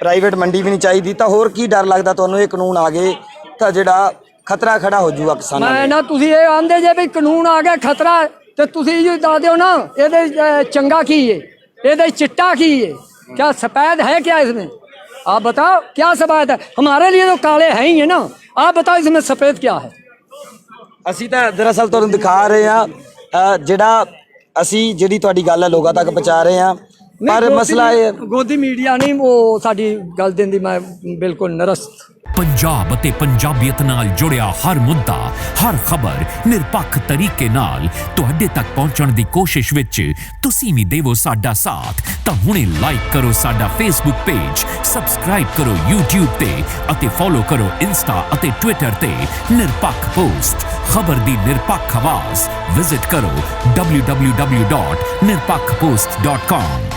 ਪ੍ਰਾਈਵੇਟ ਮੰਡੀ ਵੀ ਨਹੀਂ ਚਾਹੀਦੀ ਤਾਂ ਹੋਰ ਕੀ ਡਰ ਲੱਗਦਾ ਤੁਹਾਨੂੰ? ਇਹ ਕਾਨੂੰਨ ਆ ਗਏ ਤਾਂ ਜਿਹੜਾ ਖਤਰਾ ਖੜਾ ਹੋ ਜੂਗਾ ਕਿਸਾਨਾਂ ਨੂੰ। ਮੈਂ ਨਾ ਤੁਸੀਂ ਇਹ ਆਂਦੇ ਜੇ ਵੀ ਕਾਨੂੰਨ ਆ ਗਿਆ ਖਤਰਾ, ਤੇ ਤੁਸੀਂ ਇਹ ਦੱਸ ਦਿਓ ਨਾ ਇਹਦੇ ਚੰਗਾ ਕੀ ਹੈ, ਇਹਦੇ चिट्टा की है, क्या सफेद है क्या इसमें? आप बताओ क्या सफेद है? हमारे लिए तो काले हैं ही है ना, आप बताओ इसमें सफेद क्या है? ਅਸੀਂ ਤਾਂ ਦਰਅਸਲ ਤੁਹਾਨੂੰ ਦਿਖਾ ਰਹੇ ਹਾਂ ਜਿਹੜਾ ਅਸੀਂ ਜਿਹੜੀ ਤੁਹਾਡੀ ਗੱਲ ਹੈ ਲੋਕਾਂ ਤੱਕ ਪਹੁੰਚਾ ਰਹੇ ਹਾਂ। ਪਰ ਮਸਲਾ ਇਹ ਗੋਦੀ ਮੀਡੀਆ ਨਹੀਂ ਉਹ ਸਾਡੀ ਗੱਲ ਦਿੰਦੀ, ਮੈਂ ਬਿਲਕੁਲ ਨਿਰਸਤ। ਪੰਜਾਬ ਅਤੇ ਪੰਜਾਬੀਅਤ ਨਾਲ ਜੁੜਿਆ ਹਰ ਮੁੱਦਾ, ਹਰ ਖਬਰ ਨਿਰਪੱਖ ਤਰੀਕੇ ਨਾਲ ਤੁਹਾਡੇ ਤੱਕ ਪਹੁੰਚਣ ਦੀ ਕੋਸ਼ਿਸ਼ ਵਿੱਚ ਤੁਸੀਂ ਵੀ ਦੇਵੋ ਸਾਡਾ ਸਾਥ। ਤਾਂ ਹੁਣੇ ਲਾਈਕ ਕਰੋ ਸਾਡਾ ਫੇਸਬੁੱਕ ਪੇਜ, ਸਬਸਕ੍ਰਾਈਬ ਕਰੋ YouTube ਤੇ ਅਤੇ ਫੋਲੋ ਕਰੋ ਇੰਸਟਾ ਅਤੇ ਟਵਿੱਟਰ ਤੇ ਨਿਰਪੱਖ ਪੋਸਟ, ਖਬਰ ਦੀ ਨਿਰਪੱਖ ਆਵਾਜ਼। ਵਿਜ਼ਿਟ ਕਰੋ www.nirpakhpost.com।